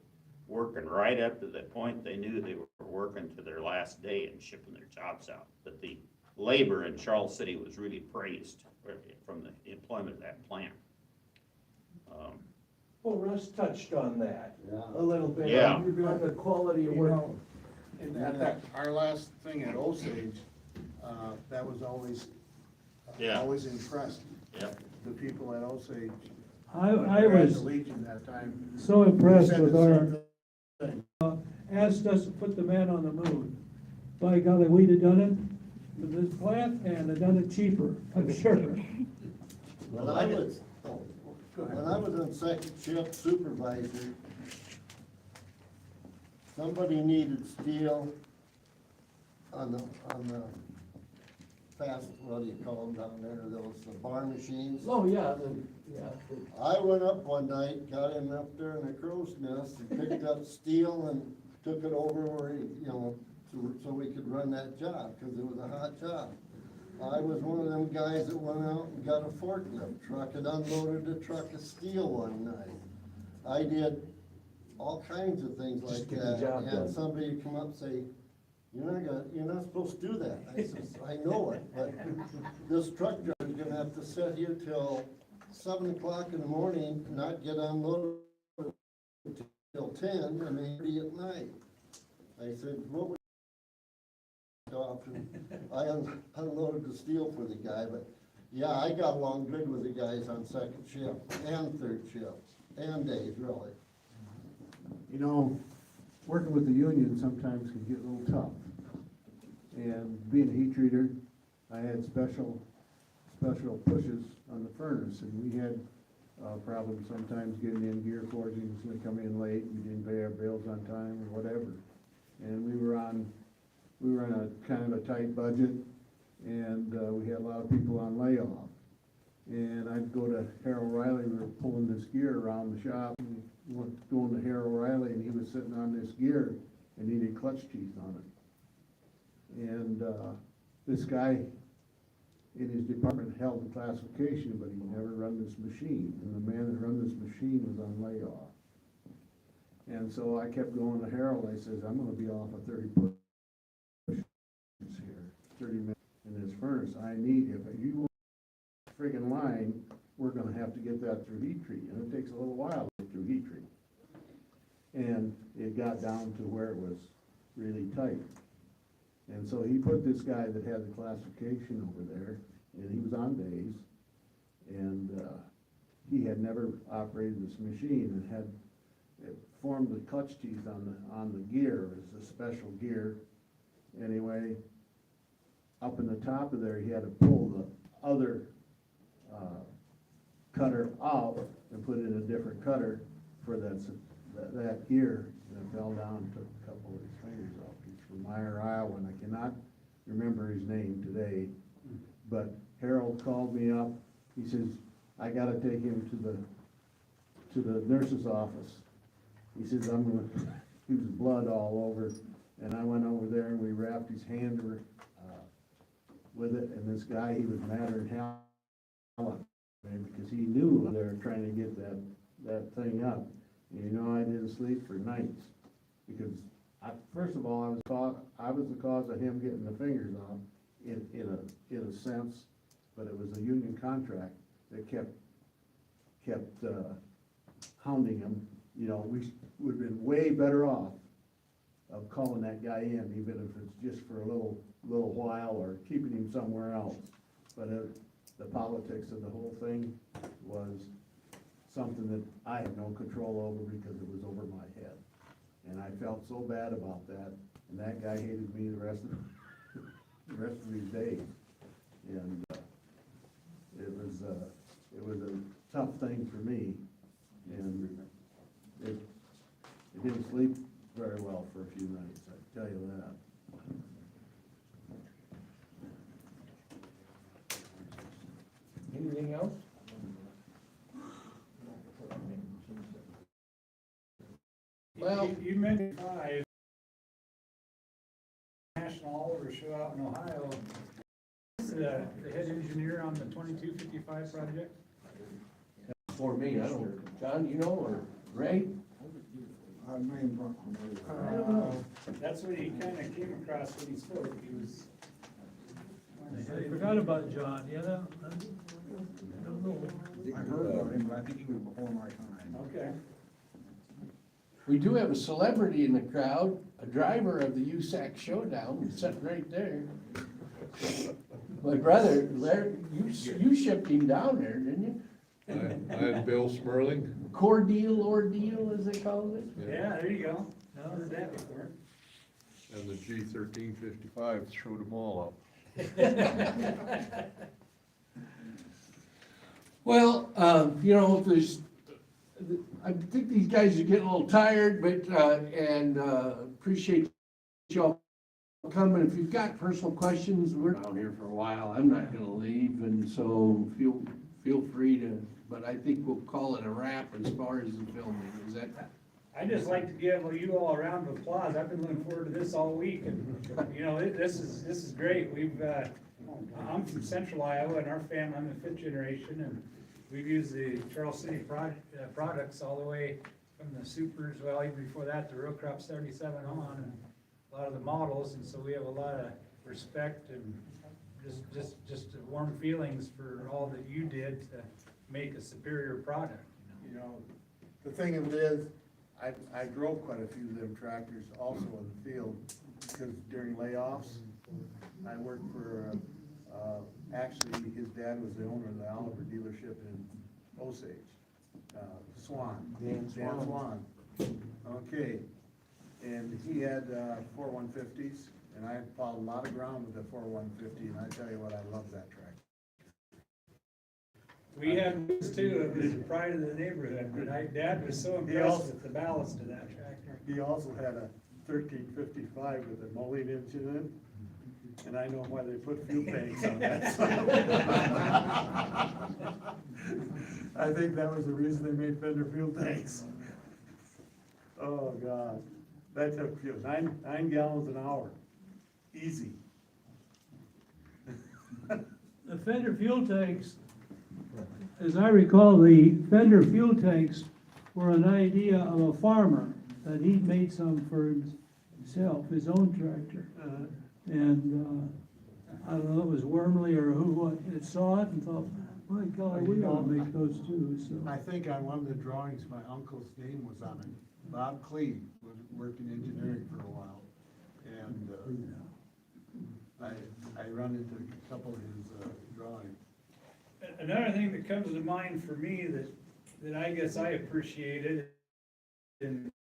working right up to the point they knew they were working to their last day and shipping their jobs out. But the labor in Charles City was really praised from the employment of that plant. Well, Russ touched on that Yeah. a little bit. Yeah. On the quality of work. And at that, our last thing at Osage, that was always, Yeah. always impressed Yep. the people at Osage. I At was the Legion that time. so impressed Said with the our, same thing. asked us to put the man on the moon. By golly, we'd have done it with this plant and have done it cheaper, I'm sure. When I was, when I was on second shift supervisor, somebody needed steel on the fast, what do you call them down there, those bar machines? Oh, yeah, I went up one night, got him up there in a crow's nest and picked up steel and took it over where he, you know, so we could run that job, cause it was a hot job. I was one of them guys that went out and got a forklift truck and unloaded a truck of steel one night. I did all kinds of things like Just get the that. job Had done. somebody come up and say, you're not supposed to do that. I says, I know it, but this truck driver's gonna have to sit here till 7 o'clock in the morning, not get unloaded till 10, and then 3 at night. I said, what would off, and I unloaded the steel for the guy, but yeah, I got along good with the guys on second shift and third shift and days, really. You know, working with the union sometimes can get a little tough. And being a heat treater, I had special pushes on the furnace, and we had problems sometimes getting in gear forgings, they come in late, we didn't pay our bills on time or whatever. And we were on a kind of a tight budget, and we had a lot of people on layoff. And I'd go to Harold Riley, we were pulling this gear around the shop, and going to Harold Riley, and he was sitting on this gear and needed clutch teeth on it. And this guy in his department held the classification, but he never run this machine, and the man that run this machine was on layoff. And so I kept going to Harold, I says, I'm gonna be off a 30 here, 30 minutes in this furnace. I need, if you want a friggin' line, we're gonna have to get that through heat treat, and it takes a little while to get through heat treat. And it got down to where it was really tight. And so he put this guy that had the classification over there, and he was on days, and he had never operated this machine and had it formed the clutch teeth on the gear. It was a special gear. Anyway, up in the top of there, he had to pull the other cutter out and put in a different cutter for that gear, and it fell down and took a couple of his fingers off. He's from Meyer, Iowa, and I cannot remember his name today, but Harold called me up. He says, I gotta take him to the nurse's office. He says, he was blood all over, and I went over there and we wrapped his hand with it, and this guy, he was madder than hell because he knew they were trying to get that thing up. And, you know, I didn't sleep for nights because first of all, I was the cause of him getting the fingers off in a sense, but it was a union contract that kept hounding him. You know, we would have been way better off of calling that guy in, even if it's just for a little while or keeping him somewhere else. But the politics of the whole thing was something that I had no control over because it was over my head. And I felt so bad about that, and that guy hated me the rest of his days. And it was a tough thing for me, and it didn't sleep very well for a few nights, I tell you that. Anything else? Well, You mentioned 5, National Oliver Show out in Ohio. The head engineer on the 2255 project? for me, I don't, John, you know, or Ray? I don't know. That's what he kind of came across when he spoke. He was. I forgot about John, you know? I don't know. I heard about him, but I think he was before my time. Okay. We do have a celebrity in the crowd, a driver of the USAC Showdown, sitting right there. My brother, Larry, you shipped him down there, didn't you? I had Bill Smerling. Ordeal, as they call it. Yeah, there you go. No, heard that before. And the G1355 showed them all up. Well, you know, if there's, I think these guys are getting a little tired, but, appreciate y'all coming. If you've got personal questions, we're down here for a while. I'm not gonna leave, and so feel free to, but I think we'll call it a wrap as far as the filming. Is that? I'd just like to give you all a round of applause. I've been looking forward to this all week, and, you know, this is great. I'm from central Iowa, and our family, I'm the fifth generation, and we've used the Charles City products all the way from the supers, well, even before that, the Real Crop 77 on, and a lot of the models, and so we have a lot of respect and just warm feelings for all that you did to make a superior product. You know, the thing of it is, I drove quite a few of them tractors also in the field, because during layoffs, I worked for, actually, his dad was the owner of the Oliver dealership in Osage, Swan. Dan Swan. Okay, and he had, 4-150s, and I plowed a lot of ground with the 4-150, and I tell you what, I love that tractor. We had this too, it was the pride of the neighborhood, but Dad was so impressed with the ballast of that tractor. He also had a 1355 with a mulling engine in it, and I know why they put fuel tanks on that. I think that was the reason they made fender fuel tanks. Oh, God, that took fuel, 9 gallons an hour, easy. The Fender fuel tanks, as I recall, the Fender fuel tanks were an idea of a farmer, that he'd made some for himself, his own tractor. And I don't know, it was Wormley or who had saw it and thought, my God, we ought to make those too, so. I think on one of the drawings, my uncle's name was on it. Bob Clee worked in engineering for a while, and I run into a couple of his drawings. Another thing that comes to mind for me that I guess I appreciated, and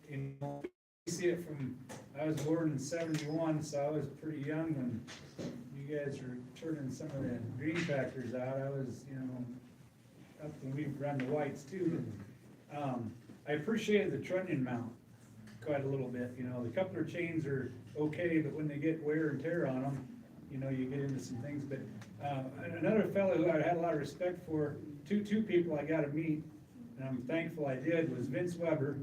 you know, you see it from, I was born in 71, so I was pretty young when you guys were turning some of the green tractors out. I was, you know, up when we ran the whites too. But, I appreciated the trunnion mount quite a little bit. You know, the coupler chains are okay, but when they get wear and tear on them, you know, you get into some things. But another fellow who I had a lot of respect for, two people I got to meet, and I'm thankful I did, was Vince Weber.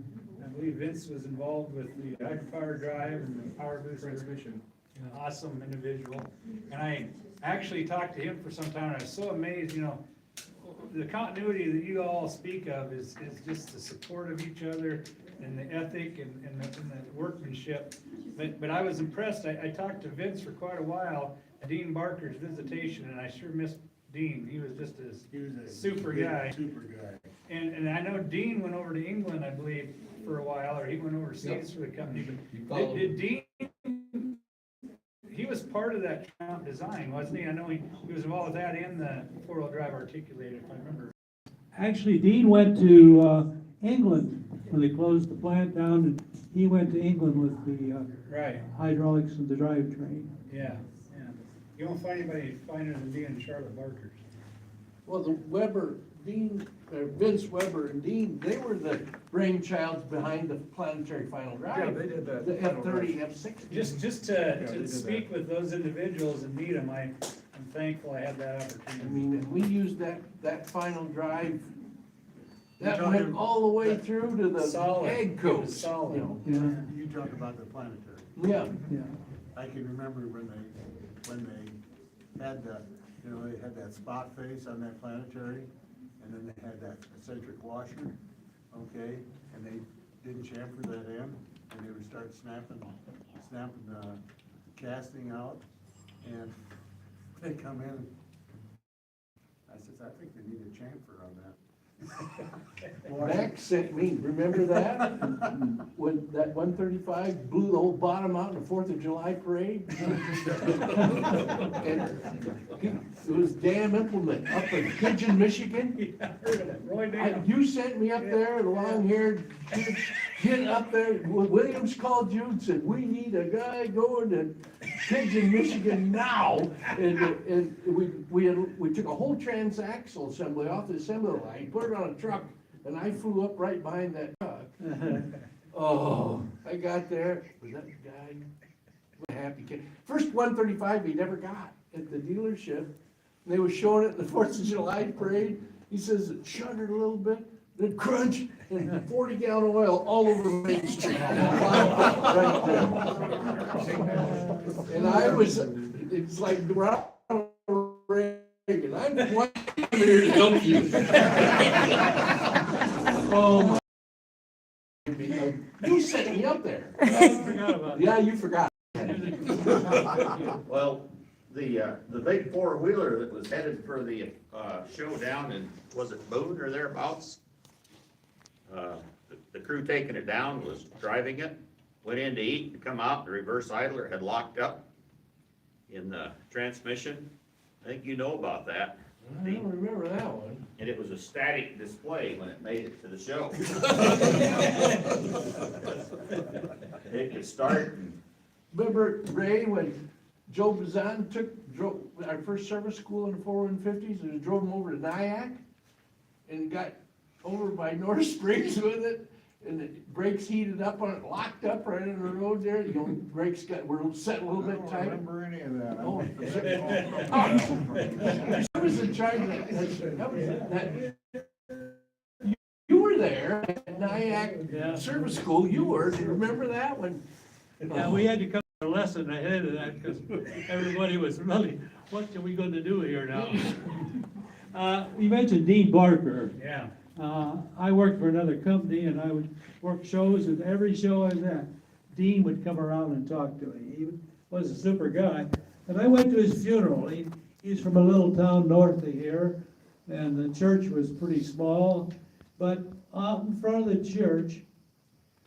I believe Vince was involved with the hydropower drive and the power booster transmission. An awesome individual. And I actually talked to him for some time, and I was so amazed, you know, the continuity that you all speak of is just the support of each other and the ethic and the workmanship. But I was impressed. I talked to Vince for quite a while at Dean Barker's visitation, and I sure missed Dean. He was just a super guy. Super guy. And I know Dean went over to England, I believe, for a while, or he went overseas for the company. But did Dean, he was part of that mount design, wasn't he? I know he was involved with that and the four-wheel drive articulator, if I remember. Actually, Dean went to England when they closed the plant down, and he went to England with the Right, hydraulics of the drivetrain. yeah. You won't find anybody finer than Dean and Charlotte Barkers. Well, the Vince Weber and Dean, they were the brainchilds behind the planetary final drive. Yeah, they did that. The F-30, F-60. Just to speak with those individuals and meet them, I'm thankful I had that I opportunity. mean, we used that final drive, that You're went talking- all the way through to the Solid. egg It coat. was solid. You know. Yeah, You talk about the planetary. Yeah, yeah. I can remember when they had the, you know, they had that spot face on that planetary, and then they had that eccentric washer, okay, and they didn't chamfer that in, and they would start snapping the casting out, and they come in. I says, I think they need a chamfer on that. Max sent me, remember that? When that 135 blew the whole bottom out in the 4th of July parade? And it was damn implement up in Pigeon, Michigan. I heard of it, Roy Dale. You sent me up there, the long-haired kid up there, Williams called you and said, we need a guy going to Pigeon, Michigan now. And we took a whole transaxle assembly off the assembly line, put it on a truck, and I flew up right behind that truck. Oh, I got there, was that guy, what a happy kid. First 135 he never got at the dealership. They were showing it in the 4th of July parade. He says it shuddered a little bit, then crunch, and 40-gallon oil all over Main Street. Right there. And I was, it's like Ronald Reagan, I'm here to help you. Oh my. You set me up there. I forgot about that. Yeah, you forgot. Well, the big four-wheeler that was headed for the, show down in, was it Boone or thereabouts? The crew taking it down was driving it, went in to eat and come out, the reverse idler had locked up in the transmission. I think you know about that. I don't remember that one. And it was a static display when it made it to the show. It could start and Remember, Ray, when Joe Bazan drove our first service school in the 450s, and we drove him over to Nyack, and got over by North Springs with it, and the brakes heated up on it, locked up right in the road there, you know, brakes were set a little bit I don't tight. remember any of that. Oh, I was in charge of that. You were there at Nyack Yeah. Service School, you were, do you remember that one? Yeah, we had to come to a lesson ahead of that, because everybody was really, what are we gonna do here now? You mentioned Dean Barker. Yeah. I worked for another company, and I would work shows, and every show I was at, Dean would come around and talk to me. He was a super guy. And I went to his funeral. He's from a little town north of here, and the church was pretty small. But out in front of the church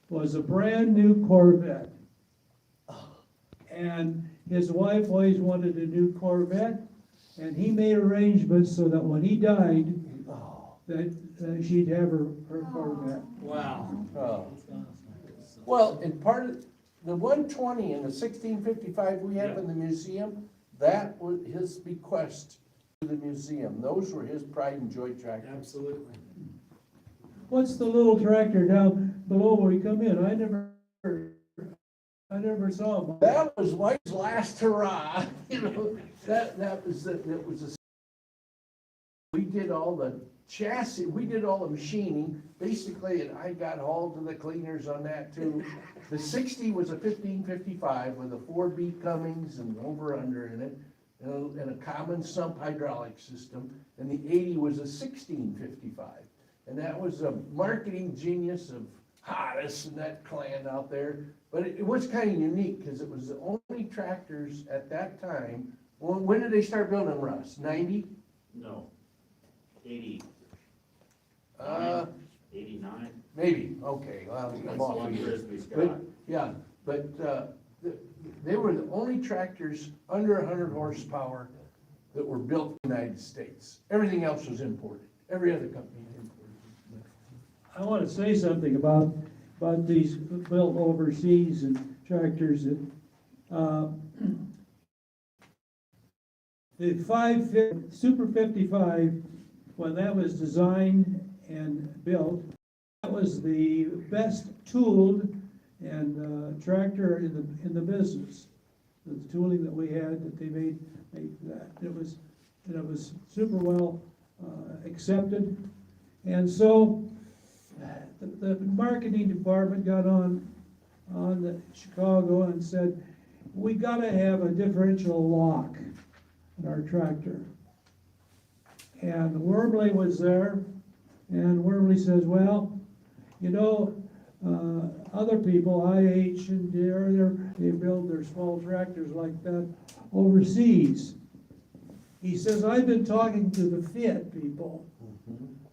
was a brand-new Corvette. And his wife always wanted a new Corvette, and he made arrangements so that when he died, that she'd have her Corvette. Wow. Oh. Well, and part of, the 120 and the 1655 we have in the museum, that was his bequest to the museum. Those were his pride and joy tractors. Absolutely. What's the little tractor down below where we come in? I never saw him. That was White's last hurrah, you know, that was we did all the chassis, we did all the machining, basically, and I got hauled to the cleaners on that too. The 60 was a 1555 with a 4B Cummins and over-under in it, and a common sump hydraulic system, and the 80 was a 1655. And that was a marketing genius of Hottest and that clan out there. But it was kind of unique, because it was the only tractors at that time. Well, when did they start building them, Russ? 90? no, 80, 89. Maybe, okay, well, That's I'm the off one here. Frisbee's But, got. yeah, but, they were the only tractors under 100 horsepower that were built in the United States. Everything else was imported, every other company imported. I want to say something about these built overseas and tractors. The Super 55, when that was designed and built, that was the best tooled and tractor in the business. The tooling that we had, that they made that, it was super well accepted. And so the marketing department got on the Chicago and said, we gotta have a differential lock in our tractor. And Wormley was there, and Wormley says, well, you know, other people, IH and Deere, they build their small tractors like that overseas. He says, I've been talking to the Fiat people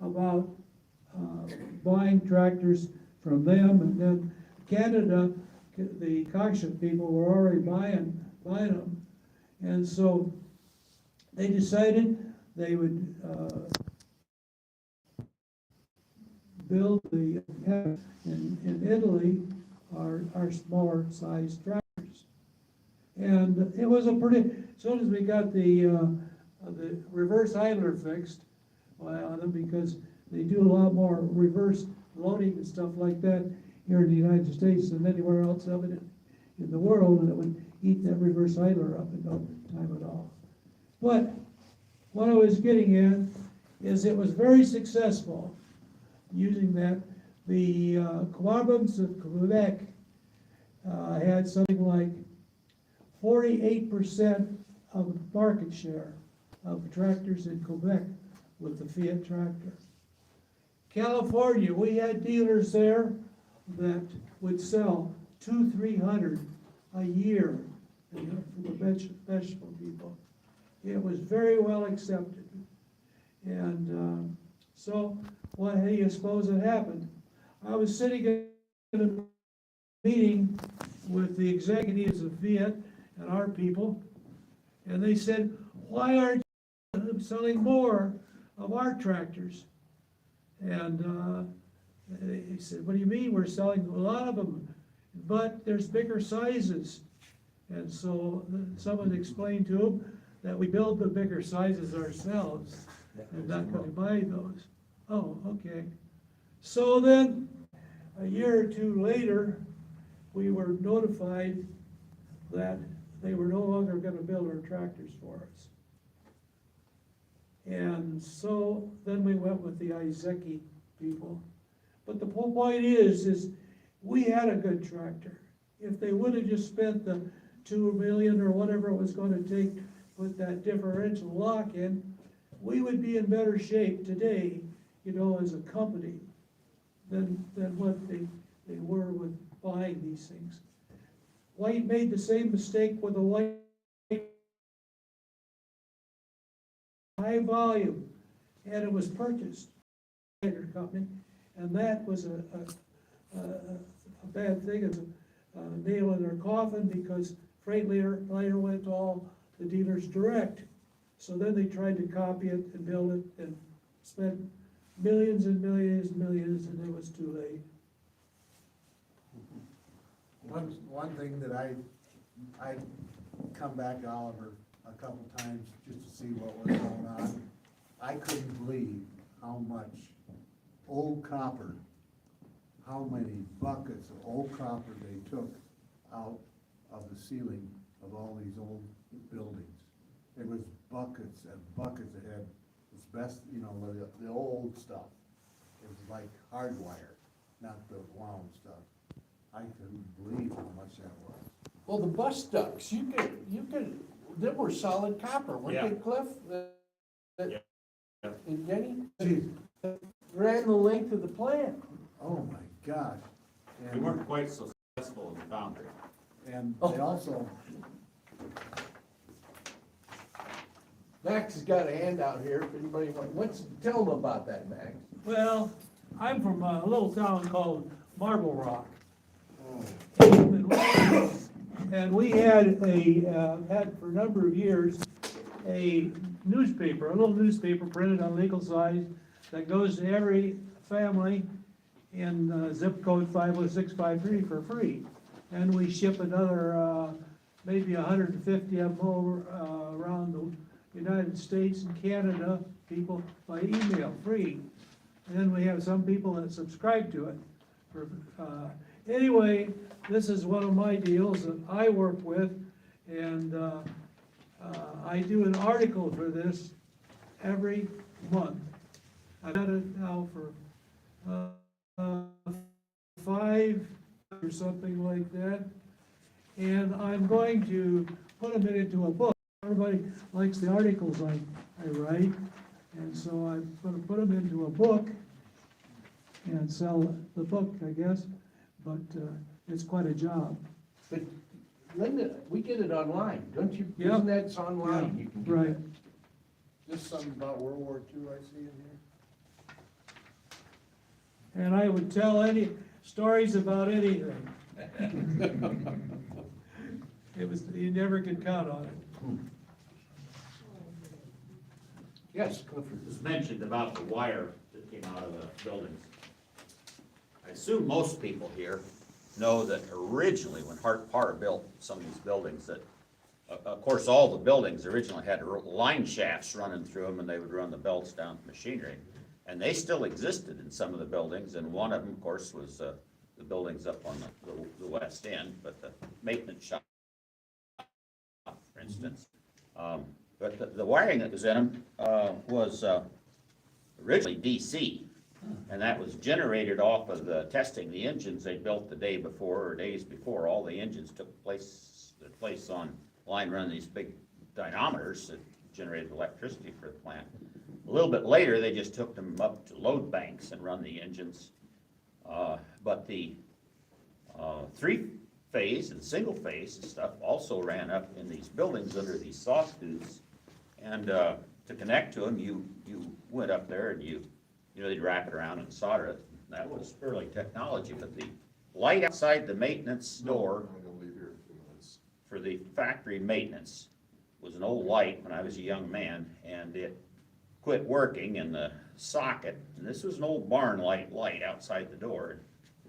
about buying tractors from them, and then Canada, the Cockshuck people were already buying them. And so they decided they would build in Italy our smaller sized tractors. And it was as soon as we got the reverse idler fixed on them, because they do a lot more reverse loading and stuff like that here in the United States than anywhere else of it in the world, and it would eat that reverse idler up in no time at all. But what I was getting at is it was very successful using that. The province of Quebec had something like 48% of the market share of tractors in Quebec with the Fiat tractor. California, we had dealers there that would sell 200-300 a year for the vegetable people. It was very well accepted. And so what do you suppose had happened? I was sitting in a meeting with the executives of Fiat and our people, and they said, why aren't you selling more of our tractors? And they said, what do you mean? We're selling a lot of them, but there's bigger sizes. And so someone explained to them that we build the bigger sizes ourselves. They're not going to buy those. Oh, okay. So then, a year or two later, we were notified that they were no longer going to build our tractors for us. And so then we went with the Izeki people. But the whole point is we had a good tractor. If they would have just spent the $2 million or whatever it was going to take to put that differential lock in, we would be in better shape today, as a company than what they were with buying these things. White made the same mistake with a white high volume, and it was purchased by a company, and that was a bad thing. It's a nail in their coffin, because freight later went to all the dealers direct. So then they tried to copy it and build it and spent millions and millions and millions, and it was too late. One thing that I come back to Oliver a couple times just to see what was going on. I couldn't believe how much old copper, how many buckets of old copper they took out of the ceiling of all these old buildings. It was buckets and buckets that had asbestos, the old stuff. It was like hardwire, not the wound stuff. I couldn't believe how much that was. Well, the bus ducts, you could, they were solid copper, weren't they, Yeah. Cliff? Yeah. And Jenny? Geez. Ran the length of the plant. Oh my gosh. We And, weren't quite so successful in the foundry. and they also, Max has got a handout here, if anybody wants, tell them about that, Max. Well, I'm from a little town called Marble Rock. And we had had for a number of years, a newspaper, a little newspaper printed on legal size that goes to every family in zip code 50653 for free. And we ship another, maybe 150 of them over, around the United States and Canada, people by email, free. And then we have some people that subscribe to it. Anyway, this is one of my deals that I work with, and I do an article for this every month. I've done it now for 5 or something like that, and I'm going to put them into a book. Everybody likes the articles I write, and so I'm going to put them into a book and sell the book, I guess, but it's quite a job. But Linda, we get it online, don't you? Yeah. Isn't that online? You can get Right. it. just something about World War II I see in here. and I would tell any stories about anything. It was, you never could count on it. Yes, Clifford. It was mentioned about the wire that came out of the buildings. I assume most people here know that originally, when Hart Parr built some of these buildings, that, of course, all the buildings originally had line shafts running through them, and they would run the belts down to machinery. And they still existed in some of the buildings, and one of them, of course, was the buildings up on the west end, but the maintenance shop, for instance. But the wiring that was in them was originally DC, and that was generated off of the testing the engines they built the day before or days before. All the engines took place on line running these big dynamometers that generated electricity for the plant. A little bit later, they just took them up to load banks and run the engines. But the three-phase and single-phase stuff also ran up in these buildings under these sawtooths. And to connect to them, you went up there and you know, they'd wrap it around and solder it. That was early technology, but the light outside the maintenance door for the factory maintenance was an old light when I was a young man, and it quit working in the socket. And this was an old barn light outside the door.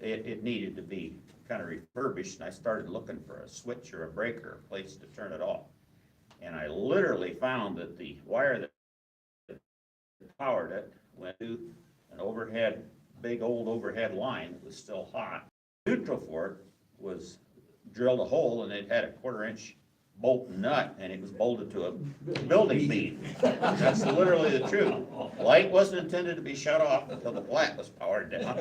It needed to be kind of refurbished, and I started looking for a switch or a breaker, a place to turn it off. And I literally found that the wire that powered it went to an overhead, big old overhead line that was still hot. Neutral for it was drilled a hole, and it had a 1/4-inch bolt and nut, and it was bolted to a building beam. That's literally the truth. Light wasn't intended to be shut off until the plant was powered down.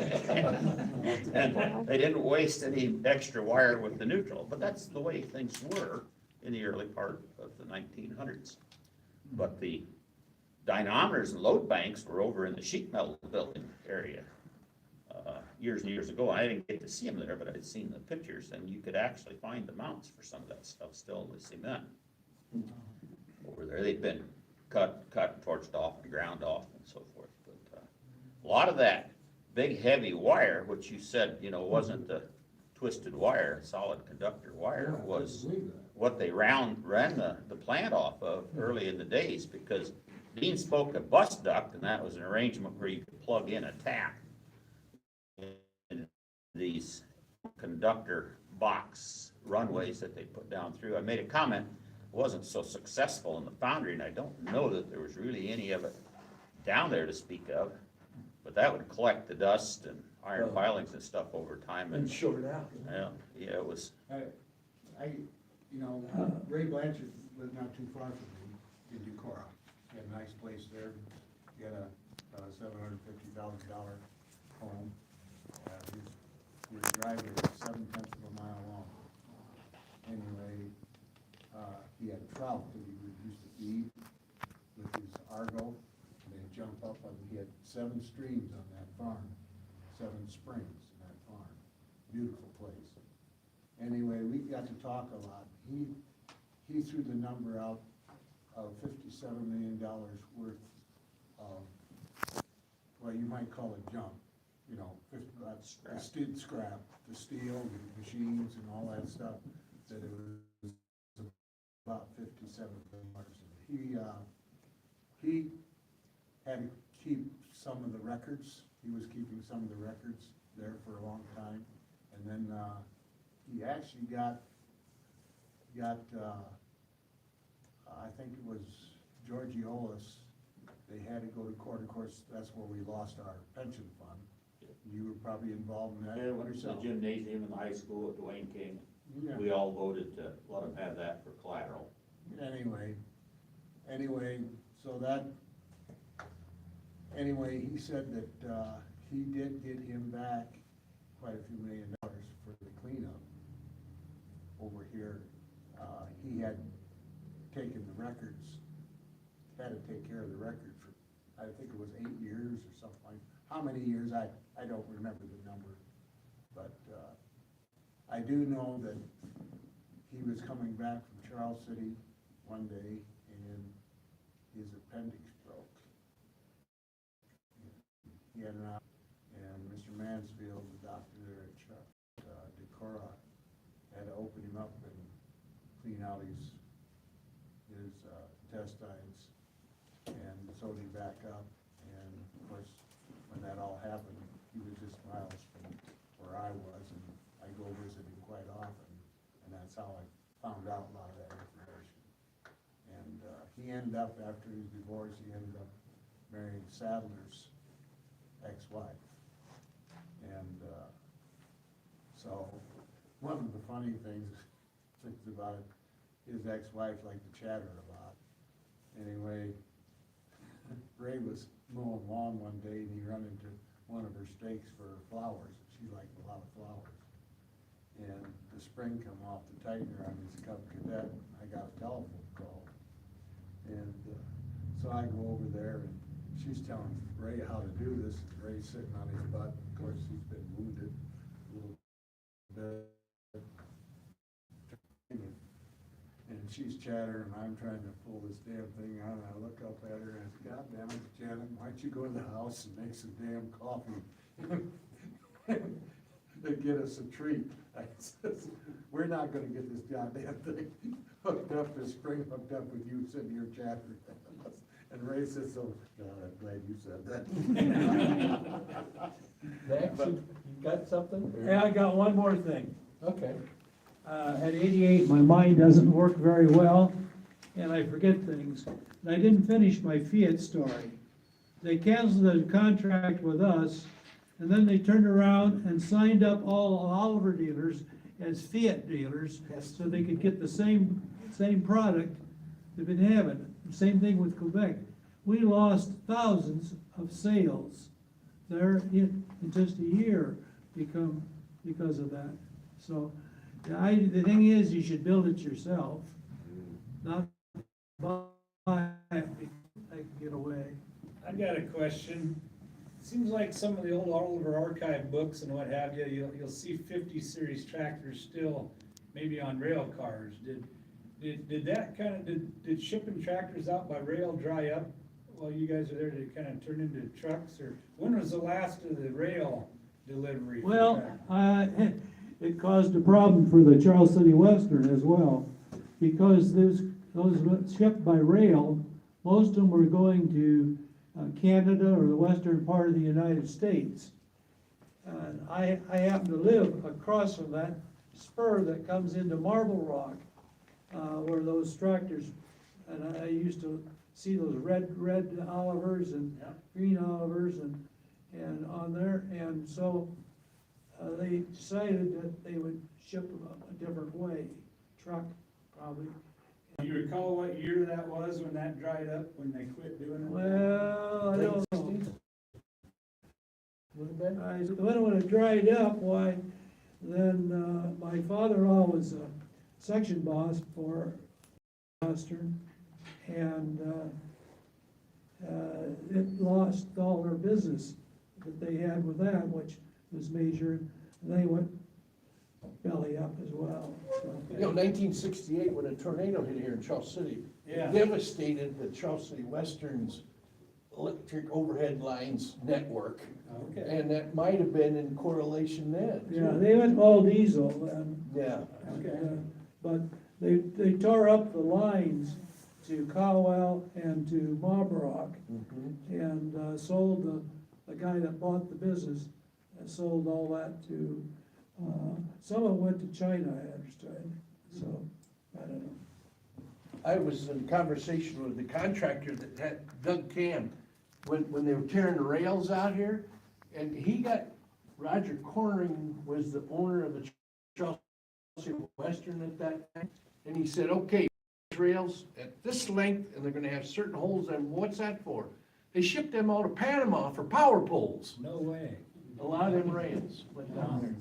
And they didn't waste any extra wire with the neutral, but that's the way things were in the early part of the 1900s. But the dynamometers and load banks were over in the sheet metal building area years and years ago. I didn't get to see them there, but I'd seen the pictures, and you could actually find the mounts for some of that stuff still in the cement over there. They'd been cut, torched off, and ground off, and so forth. But a lot of that big, heavy wire, which you said, you know, wasn't the twisted wire, solid conductor wire, was what they ran the plant off of early in the days, because Dean spoke of bus duct, and that was an arrangement where you could plug in a tap in these conductor box runways that they put down through. I made a comment, it wasn't so successful in the foundry, and I don't know that there was really any of it down there to speak of, but that would collect the dust and iron filings and stuff over time. And short out. Yeah, it was. You know, Ray Blanchard lived not too far from me in Decorah. He had a nice place there. He had a $750,000 home. His driveway was 7/10 of a mile long. Anyway, he had trout that he would used to feed with his Argo, and they'd jump up, and he had 7 streams on that farm, 7 springs in that farm. Beautiful place. Anyway, we got to talk a lot. He threw the number out of $57 million worth of, well, you might call it junk, you know, scrap, the steel, the machines and all that stuff, that it was about $57 million. He had to keep some of the records. He was keeping some of the records there for a long time. And then he actually got I think it was Georgiolis. They had to go to court. Of course, that's where we lost our pension fund. You were probably involved in that Yeah, went to the yourself. gymnasium in the high school at Dwayne King. Yeah. We all voted to let them have that for collateral. Anyway, so that, anyway, he said that he did get him back quite a few $1 million for the cleanup over here. He had taken the records, had to take care of the record for, I think it was 8 years or something like. How many years, I don't remember the number, but I do know that he was coming back from Charles City one day, and his appendix broke. He had an, and Mr. Mr. Mansfield, the doctor there at Decorah, had to open him up and clean out his intestines, and sewed him back up. And of course, when that all happened, he was just miles from where I was, and I go visit him quite often, and that's how I found out a lot of that information. And he ended up, after his divorce, he ended up marrying Sadler's ex-wife. And so, one of the funny things about it, his ex-wife liked to chatter a lot. Anyway, Ray was mowing lawn one day and he run into one of her stakes for flowers. She liked a lot of flowers. And the spring come off the tightener on his Cub Cadet. I got a telephone call. And so I go over there and she's telling Ray how to do this. Ray's sitting on his butt. Of course, he's been wounded a little bit. And she's chattering, and I'm trying to pull this damn thing out, and I look up at her and I say, God damn it, Janet, why don't you go to the house and make some damn coffee? To get us a treat. I says, we're not gonna get this goddamn thing hooked up, this spring hooked up with you sitting here chattering. And Ray says, so, God, I'm glad you said that. Max, you got something? Yeah, I got one more thing. Okay. At 88, my mind doesn't work very well, and I forget things. And I didn't finish my Fiat story. They canceled the contract with us, and then they turned around and signed up all Oliver dealers as Fiat dealers, so they could get the same product they've been having. Same thing with Quebec. We lost thousands of sales there in just a year because of that. So the thing is, you should build it yourself, not buy it. I can get away. I got a question. Seems like some of the old Oliver Archive books and what have you, you'll see 50 series tractors still maybe on rail cars. Did that kind of, did shipping tractors out by rail dry up while you guys are there to kind of turn into trucks? Or when was the last of the rail delivery? for Well, tractors? it caused a problem for the Charles City Western as well, because those shipped by rail, most of them were going to Canada or the western part of the United States. And I happen to live across from that spur that comes into Marble Rock, where those tractors, and I used to see those red Olivers and green Olivers and on there, and so they decided that they would ship them a different way, truck probably. Do you recall what year that was when that dried up, when they quit doing it? Well, I don't know. Late 60s? When it dried up, why, then my father-in-law was a section boss for Western, and it lost all their business that they had with that, which was major, and they went belly up as well. So. You know, 1968, when a tornado hit here in Charles City, Yeah. it devastated the Charles City Western's electric overhead lines network. Okay. And that might have been in correlation then. Yeah, they went all diesel then. Yeah. Okay. But they tore up the lines to Cowell and to Marborough and sold the guy that bought the business, sold all that to, some of it went to China, I understand, so, I don't know. I was in conversation with the contractor that had Doug Cam, when they were tearing the rails out here, and he got, Roger Corning was the owner of the Charles City Western at that time, and he said, okay, rails at this length, and they're gonna have certain holes, and what's that for? They shipped them all to Panama for power poles. No way. A lot of them rails went down there.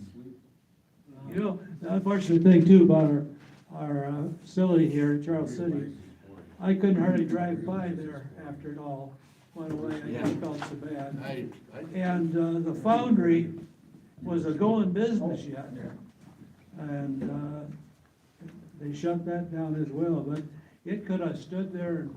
You know, the unfortunate thing too about our facility here in Charles City, I couldn't hardly drive by there after it all went away. I just felt so bad. And the foundry was a going business yet. And they shut that down as well, but it could have stood there and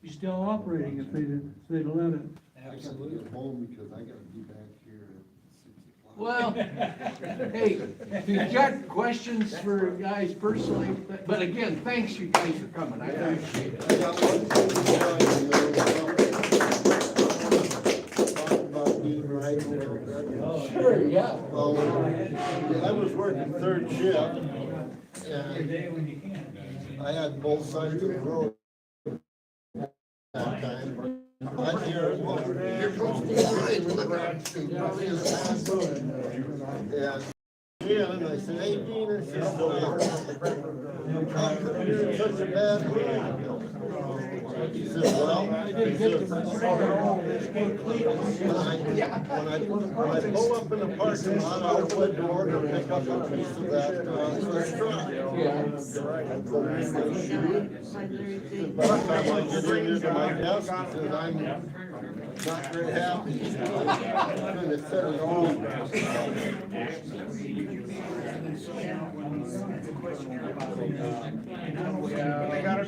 be still operating if they'd let it. I gotta get home because I gotta be back here at 6 Well, hey, if you've got questions for guys personally, but again, thanks you guys for coming, I appreciate it. I got one thing to talk about being right. Sure, yeah. I was working third shift, and I had both sides of the road that time. I'd hear, well, here comes the line, look at it, probably as fast. Yeah, and I said, hey, Dean, I said, how come you're in such a bad mood? He said, well, when I pull up in the parking lot, I'll open the door to pick up a piece of that, truck. By the time I get into my desk, he said, I'm not very happy. Couldn't have said it all. They got it.